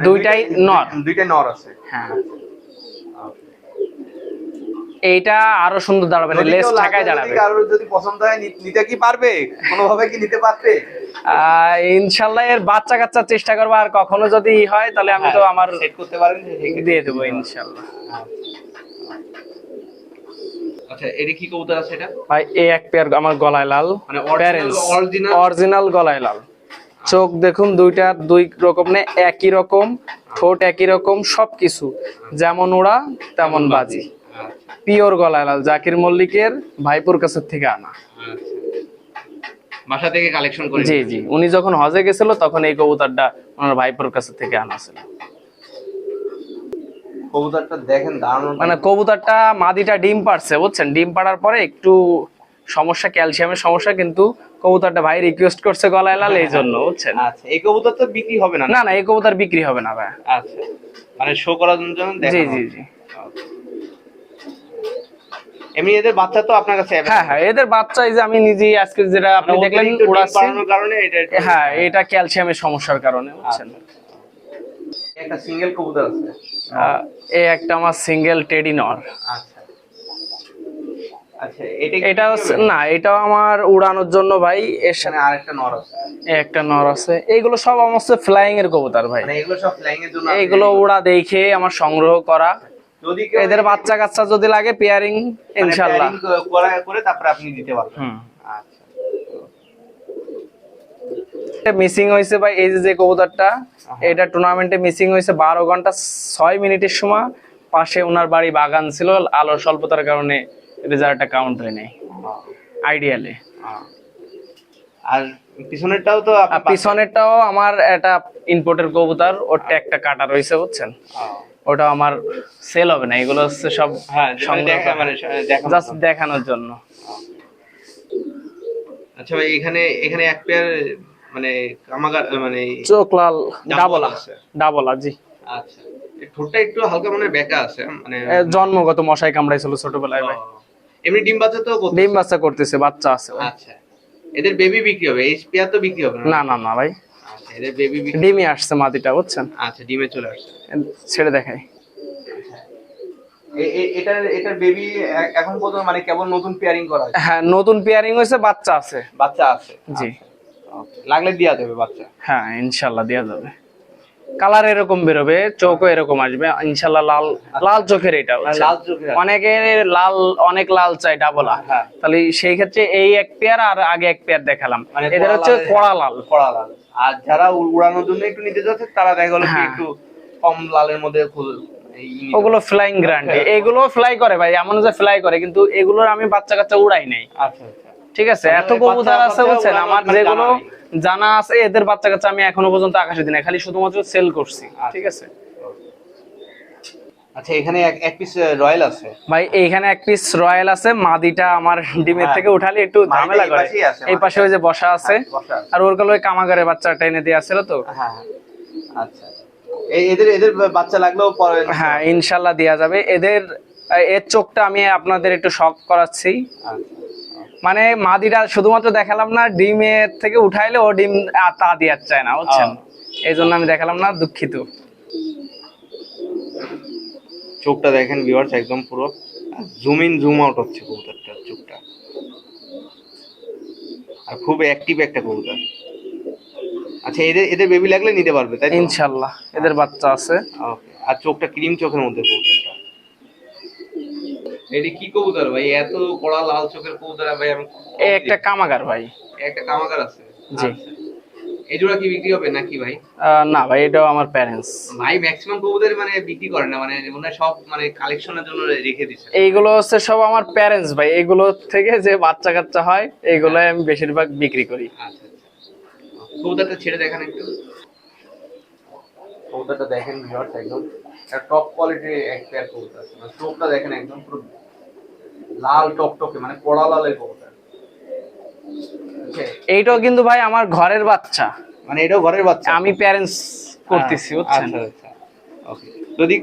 Speaker 2: দুইটাই নর
Speaker 1: আছে।
Speaker 2: হ্যাঁ, এইটা আরো সুন্দর দাঁড়াবে, লেস ঢাকায় দাঁড়াবে।
Speaker 1: কারোর যদি পছন্দ হয় নিতে কি পারবে? কোনোভাবে কি নিতে পারবে?
Speaker 2: ইনশাআল্লাহ এর বাচ্চা কাচ্চা চেষ্টা করবো, আর কখনো যদি হয় তাহলে আমি তো আমার
Speaker 1: সেট করতে পারেন,
Speaker 2: দিয়ে দেবো ইনশাআল্লাহ।
Speaker 1: আচ্ছা, এটা কি কবুতর আছে এটা?
Speaker 2: ভাই এই এক পেয়ার আমার গলায় লাল,
Speaker 1: মানে
Speaker 2: অরিজিনাল গলায় লাল। চোখ দেখুন, দুইটা দুই রকম না, একই রকম ঠোঁট, একই রকম সবকিছু, যেমন ওড়া তেমন বাজি। পিওর গলায় লাল, জাকির মল্লিকের ভাইপুর কাছের থেকে আনা।
Speaker 1: বাসা থেকে কালেকশন করে?
Speaker 2: জি জি, উনি যখন হজে গেছিল তখন এই কবুতরটা ওনার ভাইপুর কাছে থেকে আনা ছিল।
Speaker 1: কবুতরটা দেখেন দারুণ,
Speaker 2: মানে কবুতরটা মাদিটা ডিম পাড়ছে বুঝছেন, ডিম পাড়ার পরে একটু সমস্যা, ক্যালসিয়ামের সমস্যা, কিন্তু কবুতরটা ভাই রিকোয়েস্ট করছে গলায় লাল এই জন্য বুঝছেন।
Speaker 1: আচ্ছা, এই কবুতর তো বিক্রি হবে না?
Speaker 2: না না, এই কবুতর বিক্রি হবে না ভাই।
Speaker 1: আচ্ছা, মানে শো করার জন্য
Speaker 2: জি জি জি।
Speaker 1: এমনি এদের বাচ্চা তো আপনার কাছে?
Speaker 2: হ্যাঁ হ্যাঁ, এদের বাচ্চা এই যে আমি নিজেই আজকে যেটা আপনি দেখলেন উড়াচ্ছি,
Speaker 1: কারণে এটা,
Speaker 2: হ্যাঁ এটা ক্যালসিয়ামের সমস্যার কারণে বুঝছেন।
Speaker 1: একটা সিঙ্গেল কবুতর আছে,
Speaker 2: এই একটা আমার সিঙ্গেল টেডি নর।
Speaker 1: আচ্ছা আচ্ছা,
Speaker 2: এটা না, এটাও আমার উড়ানোর জন্য ভাই। এর সাথে
Speaker 1: আরেকটা নর আছে,
Speaker 2: একটা নর আছে। এইগুলো সব আমার ফ্লাইং এর কবুতর ভাই,
Speaker 1: মানে এগুলো সব ফ্লাইং এর জন্য,
Speaker 2: এইগুলো উড়া দেখে আমার সংগ্রহ করা। যদি এদের বাচ্চা কাচ্চা যদি লাগে পেয়ারিং ইনশাআল্লাহ
Speaker 1: করে তারপরে আপনি দিতে পারবেন।
Speaker 2: হুম।
Speaker 1: আচ্ছা,
Speaker 2: মিসিং হয়েছে ভাই, এই যে কবুতরটা এটা টুর্নামেন্টে মিসিং হয়েছে 12 ঘন্টা 6 মিনিটের সময়। পাশে ওনার বাড়ি বাগান ছিল, আলোর স্বল্পতার কারণে রেজাল্টটা কাউন্ট হয় নাই আইডিয়ালি।
Speaker 1: আর পিছনেরটাও তো
Speaker 2: পিছনেরটাও আমার একটা ইম্পোর্টের কবুতর, ওর ট্যাগটা কাটা রয়েছে বুঝছেন, ওটা আমার সেল হবে না, এগুলো হচ্ছে সব জাস্ট দেখানোর জন্য।
Speaker 1: আচ্ছা ভাই, এখানে এখানে এক পেয়ার মানে কামাগার মানে
Speaker 2: চোখ লাল ডাবলা জি।
Speaker 1: আচ্ছা, এই ঠোঁটটা একটু হালকা মানে বেঁকা আছে, মানে
Speaker 2: জন্মগত মশাই কামড়াইছিল ছোটবেলায় ভাই।
Speaker 1: এমনি ডিম বাচ্চা তো
Speaker 2: ডিম বাচ্চা করতেছে, বাচ্চা আছে ভাই।
Speaker 1: আচ্ছা, এদের বেবি বিক্রি হবে, এই পেয়ার তো বিক্রি হবে
Speaker 2: না না না ভাই,
Speaker 1: আচ্ছা, এদের বেবি
Speaker 2: ডিমে আসছে মাদিটা বুঝছেন।
Speaker 1: আচ্ছা, ডিমে চলে আসছে,
Speaker 2: ছেড়ে দেখাই।
Speaker 1: এটার এটার বেবি এখন পর্যন্ত মানে কেবল নতুন পেয়ারিং করা হয়েছে?
Speaker 2: হ্যাঁ নতুন পেয়ারিং হয়েছে, বাচ্চা আছে।
Speaker 1: বাচ্চা আছে
Speaker 2: জি।
Speaker 1: লাগলে দেয়া দেবে বাচ্চা?
Speaker 2: হ্যাঁ ইনশাআল্লাহ দেয়া যাবে। কালার এরকম বেরোবে, চোখও এরকম আসবে ইনশাআল্লাহ। লাল লাল চোখের এটা
Speaker 1: লাল চোখের,
Speaker 2: অনেকে লাল অনেক লাল চাই ডাবলা, তাহলে সেই ক্ষেত্রে এই এক পেয়ার আর আগে এক পেয়ার দেখালাম, এদের হচ্ছে কড়া লাল।
Speaker 1: কড়া লাল। আর যারা উড়ানোর জন্য একটু নিতে যাচ্ছে তারা দেখা গেল একটু কম লালের মধ্যে,
Speaker 2: ওগুলো ফ্লাইং গ্যারান্টি, এগুলো ফ্লাই করে ভাই, এমন যে ফ্লাই করে, কিন্তু এগুলোর আমি বাচ্চা কাচ্চা উড়াই নাই।
Speaker 1: আচ্ছা আচ্ছা,
Speaker 2: ঠিক আছে, এত কবুতর আছে বুঝছেন আমার, যেগুলো জানা আছে এদের বাচ্চা কাচ্চা আমি এখনো পর্যন্ত আকাশে দিই না, খালি শুধুমাত্র সেল করছি। ঠিক আছে।
Speaker 1: আচ্ছা, এখানে এক পিস রয়্যাল আছে
Speaker 2: ভাই, এইখানে এক পিস রয়্যাল আছে, মাদিটা আমার ডিমের থেকে উঠালে একটু ঝামেলা করে, এই পাশে ওই যে বসা আছে, আর ওর কালো কামাগারে বাচ্চাটা এনে দিয়ে আসছিল তো।
Speaker 1: হ্যাঁ আচ্ছা, এদের এদের বাচ্চা লাগলেও পরে
Speaker 2: হ্যাঁ ইনশাআল্লাহ দেয়া যাবে। এদের এর চোখটা আমি আপনাদের একটু শক করাচ্ছি, মানে মাদিটা শুধুমাত্র দেখালাম না, ডিমের থেকে উঠাইলে ও ডিম তা দিয়ে চায় না বুঝছেন, এই জন্য আমি দেখালাম না, দুঃখিত।
Speaker 1: চোখটা দেখেন ভিউয়ার্স, একদম পুরো জুম ইন জুম আউট হচ্ছে কবুতরটার চোখটা, আর খুব অ্যাক্টিভ একটা কবুতর। আচ্ছা, এদের এদের বেবি লাগলে নিতে পারবে তাই তো?
Speaker 2: ইনশাআল্লাহ এদের বাচ্চা আছে।
Speaker 1: ওকে, আর চোখটা ক্রিম চোখের মধ্যে কবুতরটা। এটি কি কবুতর ভাই, এত কড়া লাল চোখের কবুতর ভাই? আমি
Speaker 2: এই একটা কামাগার ভাই।
Speaker 1: একটা কামাগার আছে?
Speaker 2: জি।
Speaker 1: এই জোড়া কি বিক্রি হবে নাকি ভাই?
Speaker 2: না ভাই, এটাও আমার প্যারেন্টস
Speaker 1: ভাই। ম্যাক্সিমাম কবুতর মানে বিক্রি করে না, মানে মনে হয় সব মানে কালেকশনের জন্য রেখে দিছে।
Speaker 2: এইগুলো হচ্ছে সব আমার প্যারেন্টস ভাই, এগুলো থেকে যে বাচ্চা কাচ্চা হয় এইগুলাই আমি বেশিরভাগ বিক্রি করি।
Speaker 1: আচ্ছা আচ্ছা, কবুতরটা ছেড়ে দেখেন একটু, কবুতরটা দেখেন ভিউয়ার্স, একদম টপ কোয়ালিটির এক পেয়ার কবুতর আছে, মানে চোখটা দেখেন একদম পুরো লাল টকটকে, মানে কড়া লালের কবুতর।
Speaker 2: এইটাও কিন্তু ভাই আমার ঘরের বাচ্চা,
Speaker 1: মানে এটাও ঘরের বাচ্চা,
Speaker 2: আমি প্যারেন্টস করতেছি বুঝছেন।
Speaker 1: আচ্ছা আচ্ছা, ওকে। যদি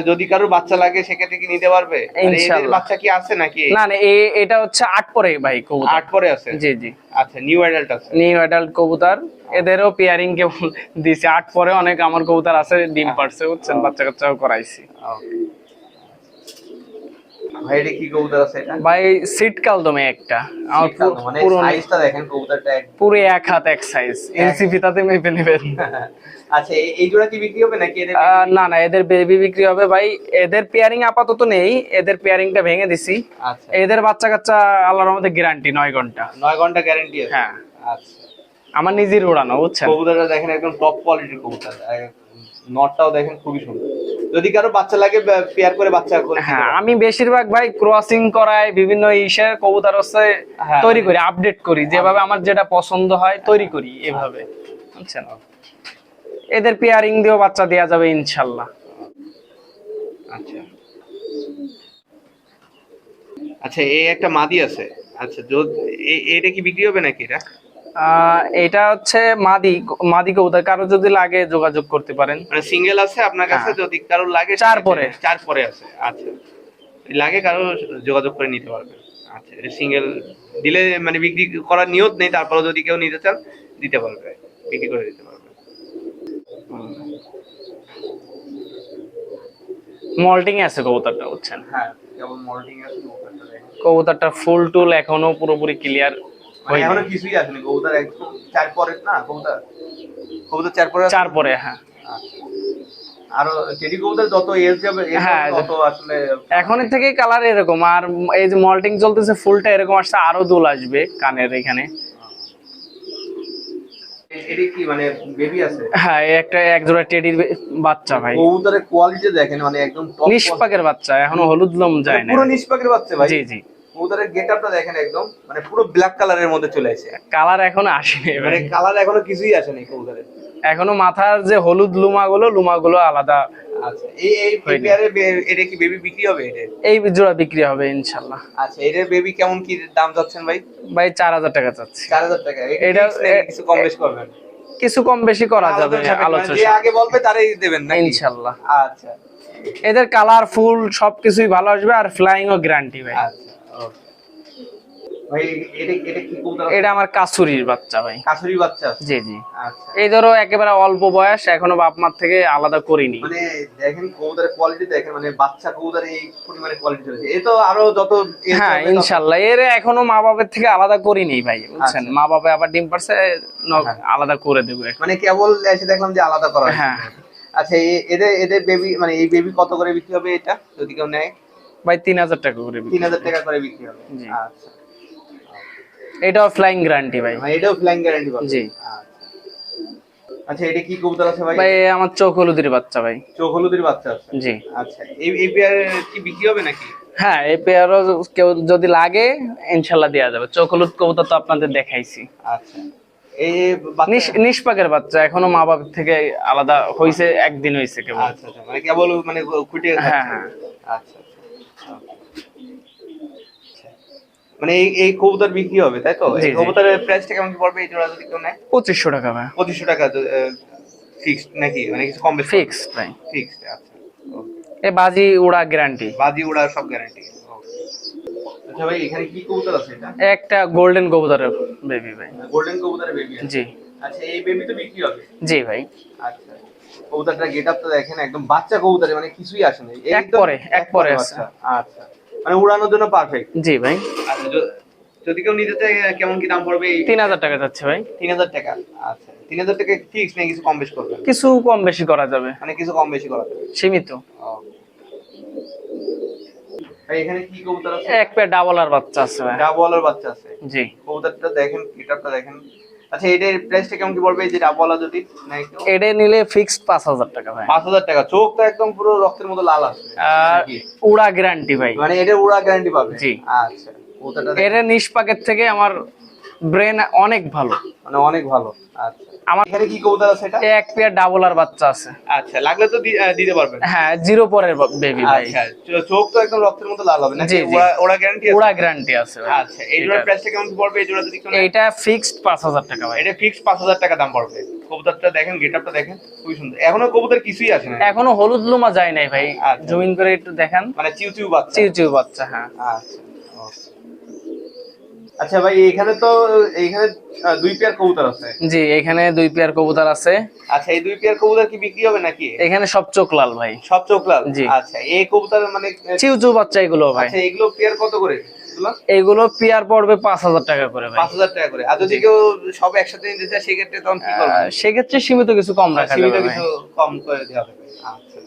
Speaker 1: যদি কারোর বাচ্চা লাগে সেক্ষেত্রে কি নিতে পারবে? এদের বাচ্চা কি আছে নাকি?
Speaker 2: না না, এটা হচ্ছে 8 পরে ভাই কবুতর।
Speaker 1: 8 পরে আছে?
Speaker 2: জি জি।
Speaker 1: আচ্ছা, নিউ অ্যাডাল্ট আছে?
Speaker 2: নিউ অ্যাডাল্ট কবুতর, এদেরও পেয়ারিং কেবল দিছি 8 পরে। অনেক আমার কবুতর আছে ডিম পারছে বুঝছেন, বাচ্চা কাচ্চাও করাইছি।
Speaker 1: ভাই এটা কি কবুতর আছে এটা?
Speaker 2: ভাই সিট কালদমে একটা, আমার পুরো
Speaker 1: সাইজটা দেখেন কবুতরটা
Speaker 2: পুরো এক হাত এক সাইজ, এনসি ফিতাতে মেপে নেবেন।
Speaker 1: আচ্ছা, এই জোড়া কি বিক্রি হবে নাকি এদের?
Speaker 2: না না, এদের বেবি বিক্রি হবে ভাই, এদের পেয়ারিং আপাতত নেই, এদের পেয়ারিংটা ভেঙে দিছি।
Speaker 1: আচ্ছা,
Speaker 2: এদের বাচ্চা কাচ্চা আল্লাহর রহমতে গ্যারান্টি 9 ঘন্টা।
Speaker 1: 9 ঘন্টা গ্যারান্টি আছে?
Speaker 2: হ্যাঁ।
Speaker 1: আচ্ছা,
Speaker 2: আমার নিজের উড়ানো বুঝছেন।
Speaker 1: কবুতরটা দেখেন একদম টপ কোয়ালিটির কবুতর, নটটাও দেখেন খুবই সুন্দর। যদি কারো বাচ্চা লাগে পেয়ার করে বাচ্চা করে।
Speaker 2: হ্যাঁ, আমি বেশিরভাগ ভাই ক্রসিং করাই, বিভিন্ন ইসের কবুতর হচ্ছে তৈরি করি, আপডেট করি, যেভাবে আমার যেটা পছন্দ হয় তৈরি করি এভাবে বুঝছেন। এদের পেয়ারিং দিয়েও বাচ্চা দেয়া যাবে ইনশাআল্লাহ।
Speaker 1: আচ্ছা আচ্ছা, এই একটা মাদি আছে। আচ্ছা, এটা কি বিক্রি হবে নাকি এটা?
Speaker 2: এটা হচ্ছে মাদি কবুতর, কারো যদি লাগে যোগাযোগ করতে পারেন।
Speaker 1: মানে সিঙ্গেল আছে আপনার কাছে? যদি কারো লাগে
Speaker 2: 4 পরে।
Speaker 1: 4 পরে আছে? আচ্ছা, লাগে কারো যোগাযোগ করে নিতে পারবেন। আচ্ছা, সিঙ্গেল দিলে মানে বিক্রি করার নিয়ত নেই, তারপরে যদি কেউ নিতে চান দিতে পারবে, বিক্রি করে দিতে পারবে।
Speaker 2: মল্টিং আছে কবুতরটা বুঝছেন।
Speaker 1: হ্যাঁ, কেবল মল্টিং আছে
Speaker 2: কবুতরটা ফুল টুল এখনো পুরোপুরি ক্লিয়ার
Speaker 1: হয়, এখনো কিছুই আসেনি। কবুতর একদম 4 পরে না? কবুতর 4 পরে?
Speaker 2: 4 পরে, হ্যাঁ।
Speaker 1: আর টেডি কবুতর যত এজ যাবে তত আসলে
Speaker 2: এখনের থেকে কালার এরকম, আর এই যে মল্টিং চলতেছে ফুলটা এরকম আসছে, আরো দুল আসবে কানের এখানে।
Speaker 1: এটা কি মানে বেবি আছে?
Speaker 2: হ্যাঁ, এই একটা এক জোড়া টেডির বাচ্চা ভাই,
Speaker 1: কবুতরের কোয়ালিটি দেখেন মানে একদম টপ
Speaker 2: নিষ্পাকের বাচ্চা, এখনো হলুদ লোম যায় না।
Speaker 1: পুরো নিষ্পাকের বাচ্চা ভাই।
Speaker 2: জি জি,
Speaker 1: কবুতরের গেটআপটা দেখেন একদম মানে পুরো ব্ল্যাক কালারের মধ্যে চলে আসে।
Speaker 2: কালার এখনো আসেনি
Speaker 1: মানে
Speaker 2: ভাই,
Speaker 1: কালার এখনো কিছুই আসেনি কবুতরের।
Speaker 2: এখনো মাথার যে হলুদ লুমাগুলো আলাদা।
Speaker 1: আচ্ছা, এই পেয়ারে এটা কি বেবি বিক্রি হবে এটা?
Speaker 2: এই জোড়া বিক্রি হবে ইনশাল্লাহ।
Speaker 1: আচ্ছা, এটার বেবি কেমন কি দাম যাচ্ছেন ভাই?
Speaker 2: ভাই 4000 টাকা চাচ্ছি।
Speaker 1: 4000 টাকা।
Speaker 2: এটা
Speaker 1: কিছু কম বেশি করবেন?
Speaker 2: কিছু কম বেশি করা যাবে,
Speaker 1: মানে
Speaker 2: আলোচনা
Speaker 1: যে আগে বলবে তারই দেবেন নাকি?
Speaker 2: ইনশাল্লাহ।
Speaker 1: আচ্ছা
Speaker 2: এদের কালার ফুল সবকিছুই ভালো আসবে, আর ফ্লাইং ও গ্যারান্টি ভাই।
Speaker 1: আচ্ছা ওকে ভাই। এটা কি কবুতর?
Speaker 2: এটা আমার কাছুরির বাচ্চা ভাই।
Speaker 1: কাছুরি বাচ্চা?
Speaker 2: জি জি।
Speaker 1: আচ্ছা,
Speaker 2: এই ধরো একেবারে অল্প বয়স, এখনো বাপ মার থেকে আলাদা করিনি।
Speaker 1: মানে দেখেন কবুতরের কোয়ালিটি দেখেন, মানে বাচ্চা কবুতর এই পরিমাণে কোয়ালিটি রয়েছে। এ তো আরো যত
Speaker 2: হ্যাঁ ইনশাল্লাহ, এর এখনো মা বাবার থেকে আলাদা করিনি ভাই, বুঝছেন?
Speaker 1: আচ্ছা।
Speaker 2: মা বাবা আবার ডিম পারছে,
Speaker 1: হ্যাঁ।
Speaker 2: আলাদা করে দেবো এখন।
Speaker 1: মানে কেবল এসে দেখলাম যে আলাদা করা হয়েছে।
Speaker 2: হ্যাঁ।
Speaker 1: আচ্ছা, এদের বেবি মানে এই বেবি কত করে বিক্রি হবে এটা যদি কেউ নেয়?
Speaker 2: ভাই 3000 টাকা করে বিক্রি
Speaker 1: 3000
Speaker 2: হবে।
Speaker 1: টাকা করে বিক্রি হবে।
Speaker 2: জি।
Speaker 1: আচ্ছা,
Speaker 2: এটাও ফ্লাইং গ্যারান্টি ভাই।
Speaker 1: মানে এটাও ফ্লাইং গ্যারান্টি পাবে?
Speaker 2: জি।
Speaker 1: আচ্ছা, এটা কি কবুতর আছে ভাই?
Speaker 2: ভাই আমার চোখ হলুদের বাচ্চা ভাই।
Speaker 1: চোখ হলুদের বাচ্চা আছে?
Speaker 2: জি।
Speaker 1: আচ্ছা, এই পেয়ার কি বিক্রি হবে নাকি?
Speaker 2: হ্যাঁ, এই পেয়ারও কেউ যদি লাগে ইনশাল্লাহ দেওয়া যাবে। চোখ হলুদ কবুতর তো আপনাদের দেখাইছি।
Speaker 1: আচ্ছা, এই বাচ্চা?
Speaker 2: নিষ্পাকের বাচ্চা, এখনো মা বাবার থেকে আলাদা হইছে, একদিন হইছে কেবল।
Speaker 1: আচ্ছা আচ্ছা, মানে কেবল মানে খুঁটে
Speaker 2: হ্যাঁ হ্যাঁ।
Speaker 1: আচ্ছা আচ্ছা। মানে এই কবুতর বিক্রি হবে তাই তো?
Speaker 2: জি,
Speaker 1: এই
Speaker 2: জি।
Speaker 1: কবুতরের প্রাইসটা কেমন কি পড়বে এই জোড়া যদি কেউ নেয়?
Speaker 2: 2500 টাকা ভাই।
Speaker 1: 2500 টাকা ফিক্সড নাকি, মানে কিছু কম বেশি?
Speaker 2: ফিক্সড ভাই।
Speaker 1: ফিক্সড। আচ্ছা
Speaker 2: এ বাজি উড়া গ্যারান্টি।
Speaker 1: বাজি উড়া সব গ্যারান্টি। আচ্ছা ভাই, এখানে কি কবুতর আছে এটা?
Speaker 2: একটা গোল্ডেন কবুতরের বেবি ভাই।
Speaker 1: গোল্ডেন কবুতরের বেবি আছে?
Speaker 2: জি।
Speaker 1: আচ্ছা, এই বেবি তো বিক্রি হবে?
Speaker 2: জি ভাই।
Speaker 1: আচ্ছা, কবুতরটা গেটআপটা দেখেন একদম বাচ্চা কবুতর, মানে কিছুই আসে না,
Speaker 2: এক পরে আছে।
Speaker 1: বাচ্চা। আচ্ছা, মানে উড়ানোর জন্য পারফেক্ট।
Speaker 2: জি ভাই।
Speaker 1: আচ্ছা, যদি কেউ নিতে চায় কেমন কি দাম পড়বে?
Speaker 2: 3000 টাকা যাচ্ছে ভাই।
Speaker 1: 3000 টাকা। আচ্ছা, 3000 টাকা ফিক্স নাকি কিছু কম বেশি করবেন?
Speaker 2: কিছু কম বেশি করা যাবে,
Speaker 1: মানে কিছু কম বেশি করা যাবে,
Speaker 2: সীমিত।
Speaker 1: ভাই এখানে কি কবুতর আছে?
Speaker 2: এক পেয়ার ডাবলার বাচ্চা আছে ভাই।
Speaker 1: ডাবওয়ালার বাচ্চা আছে?
Speaker 2: জি।
Speaker 1: কবুতরটা দেখেন, গেটআপটা দেখেন। আচ্ছা, এটার প্রাইসটা কেমন কি পড়বে এই যে ডাবওয়ালা যদি নেয় কেউ?
Speaker 2: এটা নিলে ফিক্সড 5000 টাকা ভাই।
Speaker 1: 5000 টাকা। চোখটা একদম পুরো রক্তের মতো লাল আছে
Speaker 2: আর
Speaker 1: নাকি?
Speaker 2: উড়া গ্যারান্টি ভাই।
Speaker 1: মানে এটা উড়া গ্যারান্টি পাবে?
Speaker 2: জি।
Speaker 1: আচ্ছা, কবুতরটা
Speaker 2: এর নিষ্পাকের থেকে আমার ব্রেন অনেক ভালো,
Speaker 1: মানে অনেক ভালো। আচ্ছা,
Speaker 2: আমার
Speaker 1: এখানে কি কবুতর আছে এটা?
Speaker 2: এক পেয়ার ডাবলার বাচ্চা আছে।
Speaker 1: আচ্ছা, লাগলে তো দিতে পারবেন?
Speaker 2: হ্যাঁ, 0 পরের বেবি ভাই।
Speaker 1: আচ্ছা, চোখ তো একদম রক্তের মতো লাল হবে নাকি?
Speaker 2: জি, জি।
Speaker 1: ওরা গ্যারান্টি আছে?
Speaker 2: উড়া গ্যারান্টি আছে ভাই।
Speaker 1: আচ্ছা, এই জোড়ার প্রাইসটা কেমন কি পড়বে এই জোড়া যদি কেউ নেয়?
Speaker 2: এটা ফিক্সড 5000 টাকা ভাই।
Speaker 1: এটা ফিক্স 5000 টাকা দাম পড়বে। কবুতরটা দেখেন, গেটআপটা দেখেন, খুবই সুন্দর। এখনো কবুতর কিছুই আসে না?
Speaker 2: এখনো হলুদ লুমা যায় নাই ভাই।
Speaker 1: আচ্ছা।
Speaker 2: জুমিন করে একটু দেখান।
Speaker 1: মানে চিউ বাচ্চা?
Speaker 2: চিউ বাচ্চা, হ্যাঁ।
Speaker 1: আচ্ছা okay। আচ্ছা ভাই, এইখানে 2 পেয়ার কবুতর আছে?
Speaker 2: জি, এখানে 2 পেয়ার কবুতর আছে।
Speaker 1: আচ্ছা, এই 2 পেয়ার কবুতর কি বিক্রি হবে নাকি?
Speaker 2: এখানে সব চোখ লাল ভাই।
Speaker 1: সব চোখ লাল?
Speaker 2: জি।
Speaker 1: আচ্ছা, এই কবুতর মানে
Speaker 2: চিউ বাচ্চা এগুলো ভাই।
Speaker 1: আচ্ছা, এগুলো পেয়ার কত করে এগুলো?
Speaker 2: এগুলো পেয়ার পড়বে 5000 টাকা করে ভাই।
Speaker 1: 5000 টাকা করে। আর যদি কেউ সব একসাথে নিতে চায় সেক্ষেত্রে তখন কি করবেন?
Speaker 2: সেক্ষেত্রে সীমিত কিছু কম রাখা
Speaker 1: সীমিত
Speaker 2: যাবে ভাই।
Speaker 1: কিছু কম করে দেওয়া হবে। আচ্ছা,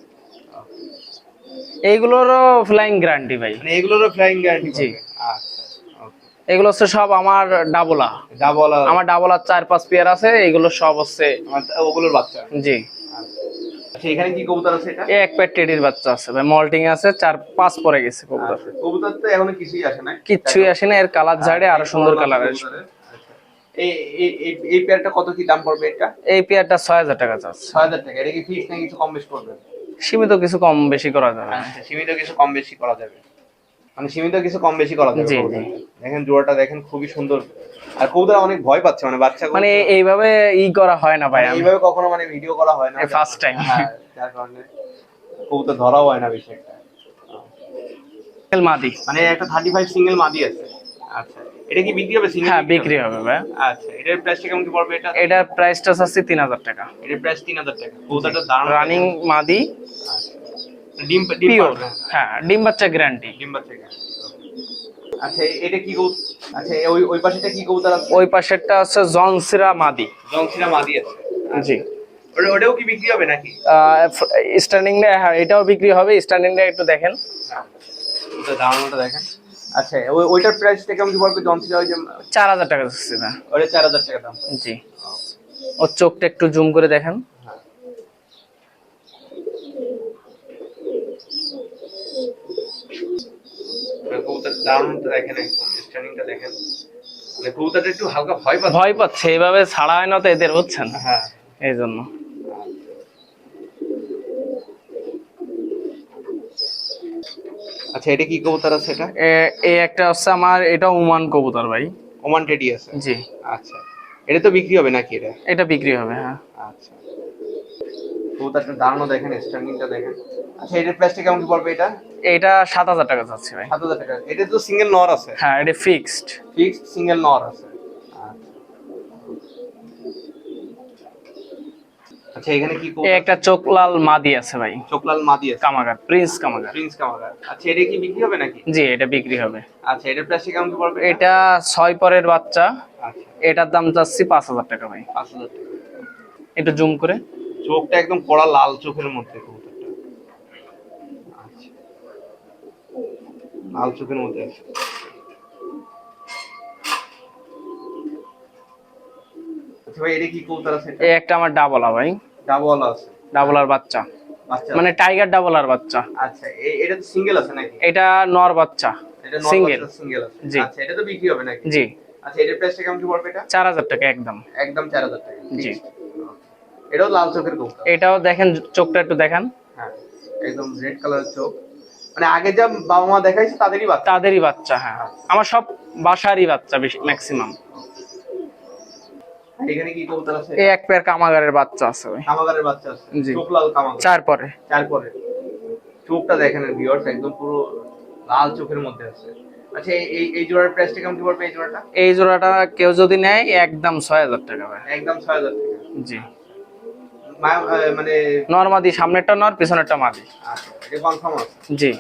Speaker 2: এইগুলোরও ফ্লাইং গ্যারান্টি ভাই।
Speaker 1: মানে এগুলোরও ফ্লাইং গ্যারান্টি?
Speaker 2: জি।
Speaker 1: আচ্ছা okay।
Speaker 2: এগুলো হচ্ছে সব আমার ডাবলা।
Speaker 1: ডাবওয়ালা?
Speaker 2: আমার ডাবলার 4-5 পেয়ার আছে, এগুলো সব হচ্ছে
Speaker 1: ওগুলোর বাচ্চা?
Speaker 2: জি।
Speaker 1: আচ্ছা, এখানে কি কবুতর আছে এটা?
Speaker 2: এক পেয়ার টেডির বাচ্চা আছে ভাই, মল্টিং আছে, 4-5 পরে গেছে কবুতর।
Speaker 1: আচ্ছা, কবুতর তো এখনো কিছুই আসে না?
Speaker 2: কিচ্ছুই আসে না, এর কালার ঝাড়ে আরো সুন্দর কালার আসবে।
Speaker 1: আচ্ছা, এই পেয়ারটা কত কি দাম পড়বে এটা?
Speaker 2: এই পেয়ারটা 6000 টাকা চাচ্ছে।
Speaker 1: 6000 টাকা। এটা কি ফিক্স নাকি কিছু কম বেশি করবেন?
Speaker 2: সীমিত কিছু কম বেশি করা যাবে।
Speaker 1: আচ্ছা, সীমিত কিছু কম বেশি করা যাবে, মানে সীমিত কিছু কম বেশি করা যাবে।
Speaker 2: জি,
Speaker 1: কবুতর।
Speaker 2: জি।
Speaker 1: দেখেন জোড়াটা দেখেন, খুবই সুন্দর। আর কবুতর অনেক ভয় পাচ্ছে, মানে বাচ্চা কবুতর।
Speaker 2: মানে এইভাবে করা হয় না ভাই,
Speaker 1: মানে এইভাবে কখনো মানে ভিডিও করা হয় না,
Speaker 2: এই ফার্স্ট টাইম।
Speaker 1: হ্যাঁ, যার কারণে কবুতর ধরাও হয় না বেশি একটা।
Speaker 2: মাদি।
Speaker 1: মানে একটা 35 সিঙ্গেল মাদি আছে? আচ্ছা, এটা কি বিক্রি হবে? সিঙ্গেল?
Speaker 2: হ্যাঁ, বিক্রি হবে ভাই।
Speaker 1: আচ্ছা, এটার প্রাইসটা কেমন কি পড়বে এটা?
Speaker 2: এটার প্রাইসটা আছে 3000 টাকা।
Speaker 1: এটার প্রাইস 3000 টাকা। কবুতরটা দারুণ
Speaker 2: রানিং মাদি,
Speaker 1: আচ্ছা, ডিম
Speaker 2: পিওর।
Speaker 1: পারবে?
Speaker 2: হ্যাঁ, ডিম বাচ্চা গ্যারান্টি।
Speaker 1: ডিম বাচ্চা গ্যারান্টি। আচ্ছা, এটা কি কবুতর? আচ্ছা, ওই পাশেটা কি কবুতর আছে?
Speaker 2: ওই পাশেরটা আছে জনসিরা মাদি।
Speaker 1: জংসিনা মাদি আছে?
Speaker 2: জি।
Speaker 1: ওটাও কি বিক্রি হবে নাকি?
Speaker 2: স্ট্যান্ডিং টা, হ্যাঁ এটাও বিক্রি হবে। স্ট্যান্ডিং টা একটু দেখেন,
Speaker 1: ওটা দারুণটা দেখেন। আচ্ছা, ওইটার প্রাইসটা কেমন কি পড়বে? জংসিনা ওই যে
Speaker 2: 4000 টাকা যাচ্ছে না।
Speaker 1: ওটা 4000 টাকা দাম।
Speaker 2: জি। ওর চোখটা একটু জুম করে দেখেন।
Speaker 1: হ্যাঁ। কবুতরের দারুণটা দেখেন, একদম স্ট্যান্ডিংটা দেখেন, মানে কবুতরটা একটু হালকা ভয় পাচ্ছে।
Speaker 2: ভয় পাচ্ছে, এইভাবে ছাড়া হয় না তো এদের, বুঝছেন,
Speaker 1: হ্যাঁ।
Speaker 2: এই জন্য।
Speaker 1: আচ্ছা, এটা কি কবুতর আছে এটা?
Speaker 2: এই একটা হচ্ছে আমার, এটা ওমান কবুতর ভাই।
Speaker 1: ওমান টেডি আছে?
Speaker 2: জি।
Speaker 1: আচ্ছা, এটা তো বিক্রি হবে নাকি এটা?
Speaker 2: এটা বিক্রি হবে, হ্যাঁ।
Speaker 1: আচ্ছা, কবুতরটা দারুণ দেখেন, স্ট্যান্ডিংটা দেখেন। আচ্ছা, এটার প্রাইসটা কেমন কি পড়বে এটা?
Speaker 2: এটা 7,000 টাকা যাচ্ছে ভাই।
Speaker 1: 7,000 টাকা। এটা তো সিঙ্গেল নর আছে?
Speaker 2: হ্যাঁ, এটা ফিক্সড।
Speaker 1: ফিক্সড সিঙ্গেল নর আছে। আচ্ছা, এখানে কি
Speaker 2: এই একটা চোখলাল মাদি আছে ভাই,
Speaker 1: চোকলাল মাদি আছে?
Speaker 2: কামাগার, প্রিন্স কামাগার।
Speaker 1: প্রিন্স কামাগার। আচ্ছা, এটা কি বিক্রি হবে নাকি?
Speaker 2: জি, এটা বিক্রি হবে।
Speaker 1: আচ্ছা, এটার প্রাইসটা কেমন কি পড়বে?
Speaker 2: এটা 6 পরের বাচ্চা।
Speaker 1: আচ্ছা,
Speaker 2: এটার দাম যাচ্ছে 5,000 টাকা ভাই।
Speaker 1: 5,000 টাকা।
Speaker 2: একটু জুম করে।
Speaker 1: চোখটা একদম কড়া লাল চোখের মধ্যে কবুতরটা। আচ্ছা, লাল চোখের মধ্যে আছে। আচ্ছা ভাই, এটা কি কবুতর আছে?
Speaker 2: এই একটা আমার ডাবলা ভাই,
Speaker 1: ডাবল আছে?
Speaker 2: ডাবলার বাচ্চা,
Speaker 1: বাচ্চা
Speaker 2: মানে টাইগার ডাবলার বাচ্চা।
Speaker 1: আচ্ছা, এটা তো সিঙ্গেল আছে নাকি?
Speaker 2: এটা নর বাচ্চা,
Speaker 1: এটা
Speaker 2: সিঙ্গেল।
Speaker 1: সিঙ্গেল আছে?
Speaker 2: জি।
Speaker 1: আচ্ছা, এটা তো বিক্রি হবে নাকি?
Speaker 2: জি।
Speaker 1: আচ্ছা, এটার প্রাইসটা কেমন কি পড়বে এটা?
Speaker 2: 4,000 টাকা একদম।
Speaker 1: একদম 4,000 টাকা?
Speaker 2: জি।
Speaker 1: এটাও লাল চোখের কবুতর?
Speaker 2: এটাও দেখেন, চোখটা একটু দেখান।
Speaker 1: হ্যাঁ, একদম রেড কালারের চোখ, মানে আগে যা বাবা মা দেখাইছে তাদেরই বাচ্চা?
Speaker 2: তাদেরই বাচ্চা, হ্যাঁ। আমার সব বাসারই বাচ্চা বেশি, ম্যাক্সিমাম।
Speaker 1: এখানে কি কবুতর আছে?
Speaker 2: এই এক পেয়ার কামাগারের বাচ্চা আছে ভাই।
Speaker 1: কামাগারের বাচ্চা আছে?
Speaker 2: জি।
Speaker 1: চোখলাল কামাগার?
Speaker 2: 4 পরে।
Speaker 1: 4 পরে। চোখটা দেখেন ভিউয়ার্স, একদম পুরো লাল চোখের মধ্যে আছে। আচ্ছা, এই জোড়ার প্রাইসটা কেমন কি পড়বে এই জোড়াটা?
Speaker 2: এই জোড়াটা কেউ যদি নেয় একদম 6,000 টাকা ভাই।
Speaker 1: একদম 6,000 টাকা?
Speaker 2: জি।
Speaker 1: মানে
Speaker 2: নর মাদি, সামনেরটা নর, পিছনেরটা মাদি।
Speaker 1: আচ্ছা, এটা কনফার্ম আছে?
Speaker 2: জি।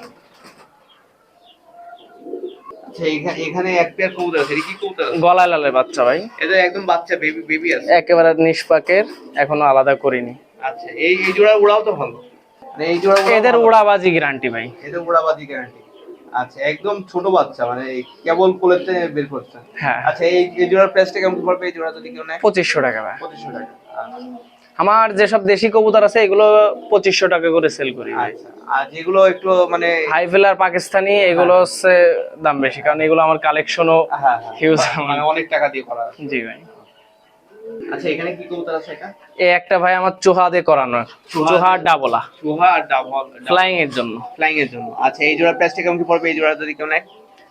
Speaker 1: আচ্ছা, এখানে এক পেয়ার কবুতর আছে, এটা কি কবুতর আছে?
Speaker 2: গলায় লালের বাচ্চা ভাই,
Speaker 1: এটা একদম বাচ্চা, বেবি আছে?
Speaker 2: একেবারে নিষ্পাকের, এখনো আলাদা করিনি।
Speaker 1: আচ্ছা, এই জোড়া উড়াও তো ভালো, মানে এই জোড়া
Speaker 2: এদের উড়াবাজি গ্যারান্টি ভাই।
Speaker 1: এদের উড়াবাজি গ্যারান্টি? আচ্ছা, একদম ছোট বাচ্চা, মানে কেবল কোলেতে বের করছে?
Speaker 2: হ্যাঁ।
Speaker 1: আচ্ছা, এই জোড়ার প্রাইসটা কেমন পড়বে এই জোড়া যদি কেউ নেয়?
Speaker 2: 2500 টাকা ভাই।
Speaker 1: 2500 টাকা?
Speaker 2: আমার যেসব দেশি কবুতর আছে এগুলো 2500 টাকা করে সেল করি ভাই।
Speaker 1: আচ্ছা, আর যেগুলো একটু মানে
Speaker 2: হাই ফেলার পাকিস্তানি, এগুলো হচ্ছে দাম বেশি, কারণ এগুলো আমার কালেকশনও
Speaker 1: হ্যাঁ
Speaker 2: হিউজ,
Speaker 1: মানে অনেক টাকা দিয়ে করা আছে।
Speaker 2: জি ভাই।
Speaker 1: আচ্ছা, এখানে কি কবুতর আছে এটা?
Speaker 2: এই একটা ভাই আমার চোহা দিয়ে করানো, চোহা ডাবলা,
Speaker 1: চোহা আর ডাবল,
Speaker 2: ফ্লাইং এর জন্য।
Speaker 1: ফ্লাইং এর জন্য? আচ্ছা, এই জোড়ার প্রাইসটা কেমন কি পড়বে এই জোড়া যদি কেউ নেয়?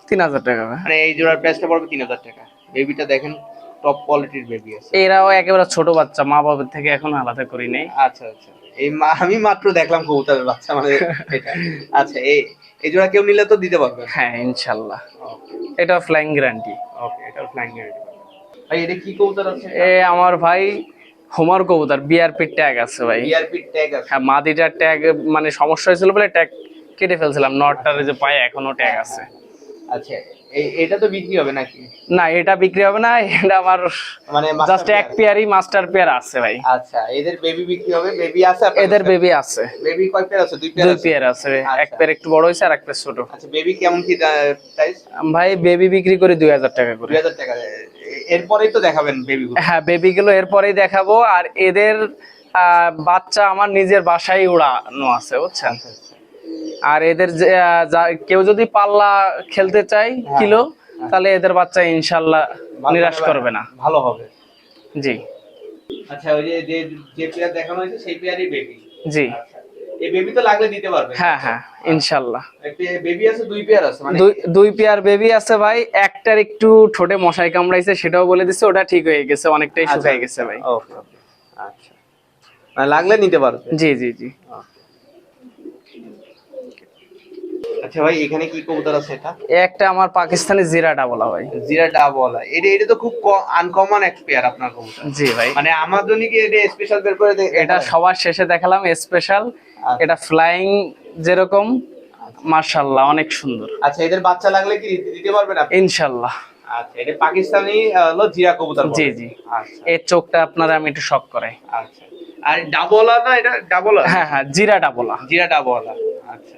Speaker 2: 3,000 টাকা ভাই।
Speaker 1: মানে এই জোড়ার প্রাইসটা পড়বে 3,000 টাকা। বেবিটা দেখেন, টপ কোয়ালিটির বেবি আছে।
Speaker 2: এরাও একেবারে ছোট বাচ্চা, মা বাবার থেকে এখনো আলাদা করি নাই।
Speaker 1: আচ্ছা আচ্ছা, আমি মাত্র দেখলাম কবুতরের বাচ্চা, মানে এটা। আচ্ছা, এই জোড়া কেউ নিলে তো দিতে পারবে?
Speaker 2: হ্যাঁ, ইনশাআল্লাহ। এটা ফ্লাইং গ্যারান্টি।
Speaker 1: ওকে, এটা ফ্লাইং গ্যারান্টি। ভাই, এটা কি কবুতর আছে?
Speaker 2: আমার ভাই হোমার কবুতর, বিআরপি ট্যাগ আছে ভাই।
Speaker 1: বিআরপি ট্যাগ আছে?
Speaker 2: হ্যাঁ, মাদিটার ট্যাগ মানে সমস্যা হয়েছিল বলে ট্যাগ কেটে ফেলছিলাম, নটটার যে পায়ে এখনো ট্যাগ আছে।
Speaker 1: আচ্ছা, এটা তো বিক্রি হবে নাকি?
Speaker 2: না, এটা বিক্রি হবে না, এটা আমার
Speaker 1: মানে
Speaker 2: জাস্ট এক পেয়ারই মাস্টার পেয়ার আছে ভাই।
Speaker 1: আচ্ছা, এদের বেবি বিক্রি হবে? বেবি আছে আপনার?
Speaker 2: এদের বেবি আছে।
Speaker 1: বেবি কয় পেয়ার আছে? 2 পেয়ার?
Speaker 2: 2 পেয়ার আছে, এক পেয়ার একটু বড় হয়েছে আর এক পেয়ার ছোট।
Speaker 1: আচ্ছা, বেবি কেমন কি প্রাইস?
Speaker 2: ভাই, বেবি বিক্রি করে 2,000 টাকা করে।
Speaker 1: 2,000 টাকা? এরপরেই তো দেখাবেন বেবিগুলো?
Speaker 2: হ্যাঁ, বেবি গুলো এরপরেই দেখাবো। আর এদের বাচ্চা আমার নিজের বাসায় উড়ানো আছে, বুঝছেন। আর এদের কেউ যদি পাল্লা খেলতে চায় কিলো, তাহলে এদের বাচ্চা ইনশাল্লাহ নিরাশ করবে না,
Speaker 1: ভালো হবে।
Speaker 2: জি।
Speaker 1: আচ্ছা, ওই যে পেয়ার দেখানো হয়েছে সেই পেয়ারই বেবি?
Speaker 2: জি।
Speaker 1: এই বেবি তো লাগলে দিতে পারবে?
Speaker 2: হ্যাঁ হ্যাঁ, ইনশাল্লাহ।
Speaker 1: একটা বেবি আছে, 2 পেয়ার আছে? মানে
Speaker 2: 2 পেয়ার বেবি আছে ভাই। একটার একটু ঠোঁটে মশাই কামড়াইছে, সেটাও বলে দিচ্ছে, ওটা ঠিক হয়ে গেছে, অনেকটাই শুকিয়ে গেছে ভাই।
Speaker 1: ওকে ওকে, আচ্ছা, মানে লাগলে নিতে পারবে?
Speaker 2: জি জি জি।
Speaker 1: আচ্ছা ভাই, এখানে কি কবুতর আছে এটা?
Speaker 2: একটা আমার পাকিস্তানি জিরা ডাবলা ভাই।
Speaker 1: জিরা ডাবলা? এটা তো খুব আনকমন এক পেয়ার আপনার কবুতর।
Speaker 2: জি ভাই।
Speaker 1: মানে আমার জন্য কি এটা স্পেশাল বের করে
Speaker 2: এটা সবার শেষে দেখালাম স্পেশাল। এটা ফ্লাইং যেরকম, মাশাআল্লাহ অনেক সুন্দর।
Speaker 1: আচ্ছা, এদের বাচ্চা লাগলে কি দিতে পারবেন আপনি?
Speaker 2: ইনশাআল্লাহ।
Speaker 1: আচ্ছা, এটা পাকিস্তানি হলো জিরা কবুতর?
Speaker 2: জি জি।
Speaker 1: আচ্ছা,
Speaker 2: এর চোখটা আপনারা আমি একটু শক করাই।
Speaker 1: আচ্ছা, আর ডাবলা না এটা? ডাবলা?
Speaker 2: হ্যাঁ হ্যাঁ, জিরা ডাবলা।
Speaker 1: জিরা ডাবলা? আচ্ছা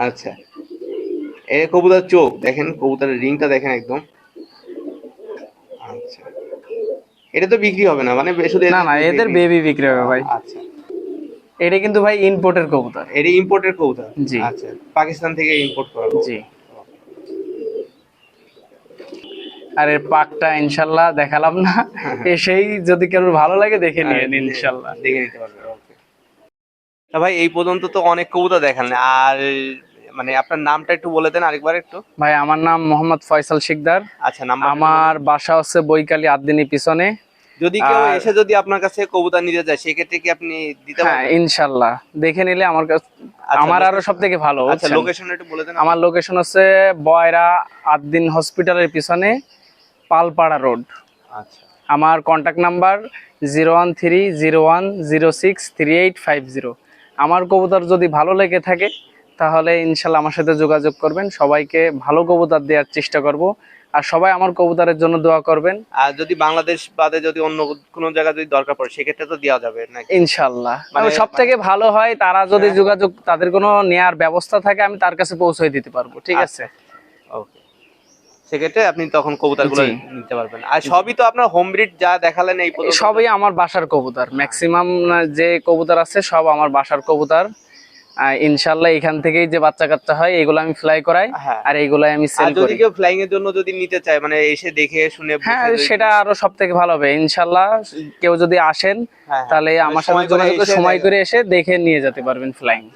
Speaker 1: আচ্ছা, এই কবুতর চোখ দেখেন, কবুতরের রিংটা দেখেন একদম। আচ্ছা, এটা তো বিক্রি হবে না মানে শুধু
Speaker 2: না না, এদের বেবি বিক্রি হবে ভাই।
Speaker 1: আচ্ছা,
Speaker 2: এটা কিন্তু ভাই ইম্পোর্টের কবুতর।
Speaker 1: এটা ইম্পোর্টের কবুতর।
Speaker 2: জি
Speaker 1: আচ্ছা, পাকিস্তান থেকে ইম্পোর্ট করা কবুতর।
Speaker 2: জি। আর এর পাকটা ইনশাল্লাহ দেখালাম না, এসেই যদি কেউ ভালো লাগে দেখে নিয়ে নিন ইনশাল্লাহ।
Speaker 1: দেখে নিতে পারবে। ওকে। তা ভাই এই পর্যন্ত তো অনেক কবুতর দেখালেন, আর মানে আপনার নামটা একটু বলে দেন আরেকবার একটু।
Speaker 2: ভাই আমার নাম মোহাম্মদ ফয়সাল শিকদার।
Speaker 1: আচ্ছা, নাম্বার।
Speaker 2: আমার বাসা হচ্ছে বৈকালী আদ্দিনী পিছনে।
Speaker 1: যদি কেউ
Speaker 2: আর-
Speaker 1: এসে যদি আপনার কাছে কবুতর নিতে যায় সেক্ষেত্রে কি আপনি দিতে
Speaker 2: হ্যাঁ
Speaker 1: পারবেন?
Speaker 2: ইনশাল্লাহ, দেখে নিলে আমার কাছে
Speaker 1: আচ্ছা,
Speaker 2: আমার আরো সব থেকে ভালো।
Speaker 1: আচ্ছা,
Speaker 2: বুঝছেন?
Speaker 1: লোকেশন একটু বলে দেন।
Speaker 2: আমার লোকেশন হচ্ছে বয়রা আদ্দিন হসপিটালের পিছনে, পালপাড়া রোড।
Speaker 1: আচ্ছা,
Speaker 2: আমার কন্ট্যাক্ট নাম্বার 01301063850। আমার কবুতর যদি ভালো লেগে থাকে তাহলে ইনশাল্লাহ আমার সাথে যোগাযোগ করবেন। সবাইকে ভালো কবুতর দেওয়ার চেষ্টা করব, আর সবাই আমার কবুতরের জন্য দোয়া করবেন।
Speaker 1: আর যদি বাংলাদেশ বাদে যদি অন্য কোনো জায়গা যদি দরকার পড়ে সেক্ষেত্রে তো দেওয়া যাবে নাকি?
Speaker 2: ইনশাল্লাহ
Speaker 1: মানে
Speaker 2: সব থেকে ভালো হয় তারা যদি
Speaker 1: হ্যাঁ।
Speaker 2: যোগাযোগ, তাদের কোনো নেয়ার ব্যবস্থা থাকে, আমি তার কাছে পৌঁছে দিতে পারবো। ঠিক আছে?
Speaker 1: ওকে, সেক্ষেত্রে আপনি তখন কবুতরগুলো
Speaker 2: জি।
Speaker 1: নিতে পারবেন। আর সবই তো আপনার হোম ব্রিড যা দেখালেন এই পর্যন্ত?
Speaker 2: সবই আমার বাসার কবুতর, ম্যাক্সিমাম যে কবুতর আছে সব আমার বাসার কবুতর। ইনশাল্লাহ এখান থেকেই যে বাচ্চা কাচ্চা হয় এগুলো আমি ফ্লাই করাই,
Speaker 1: হ্যাঁ।
Speaker 2: আর এইগুলাই আমি
Speaker 1: আর
Speaker 2: সেল
Speaker 1: যদি
Speaker 2: করি।
Speaker 1: কেউ ফ্লাইং এর জন্য যদি নিতে চায় মানে এসে দেখে শুনে বুঝে
Speaker 2: হ্যাঁ
Speaker 1: যদি-
Speaker 2: সেটা আরো সব থেকে ভালো হবে ইনশাল্লাহ। কেউ যদি আসেন
Speaker 1: হ্যাঁ,
Speaker 2: তাহলে
Speaker 1: মানে
Speaker 2: আমার
Speaker 1: সময়
Speaker 2: সাথে
Speaker 1: করে
Speaker 2: যোগাযোগ
Speaker 1: এসে
Speaker 2: সময় করে এসে দেখে নিয়ে যেতে পারবেন ফ্লাইং।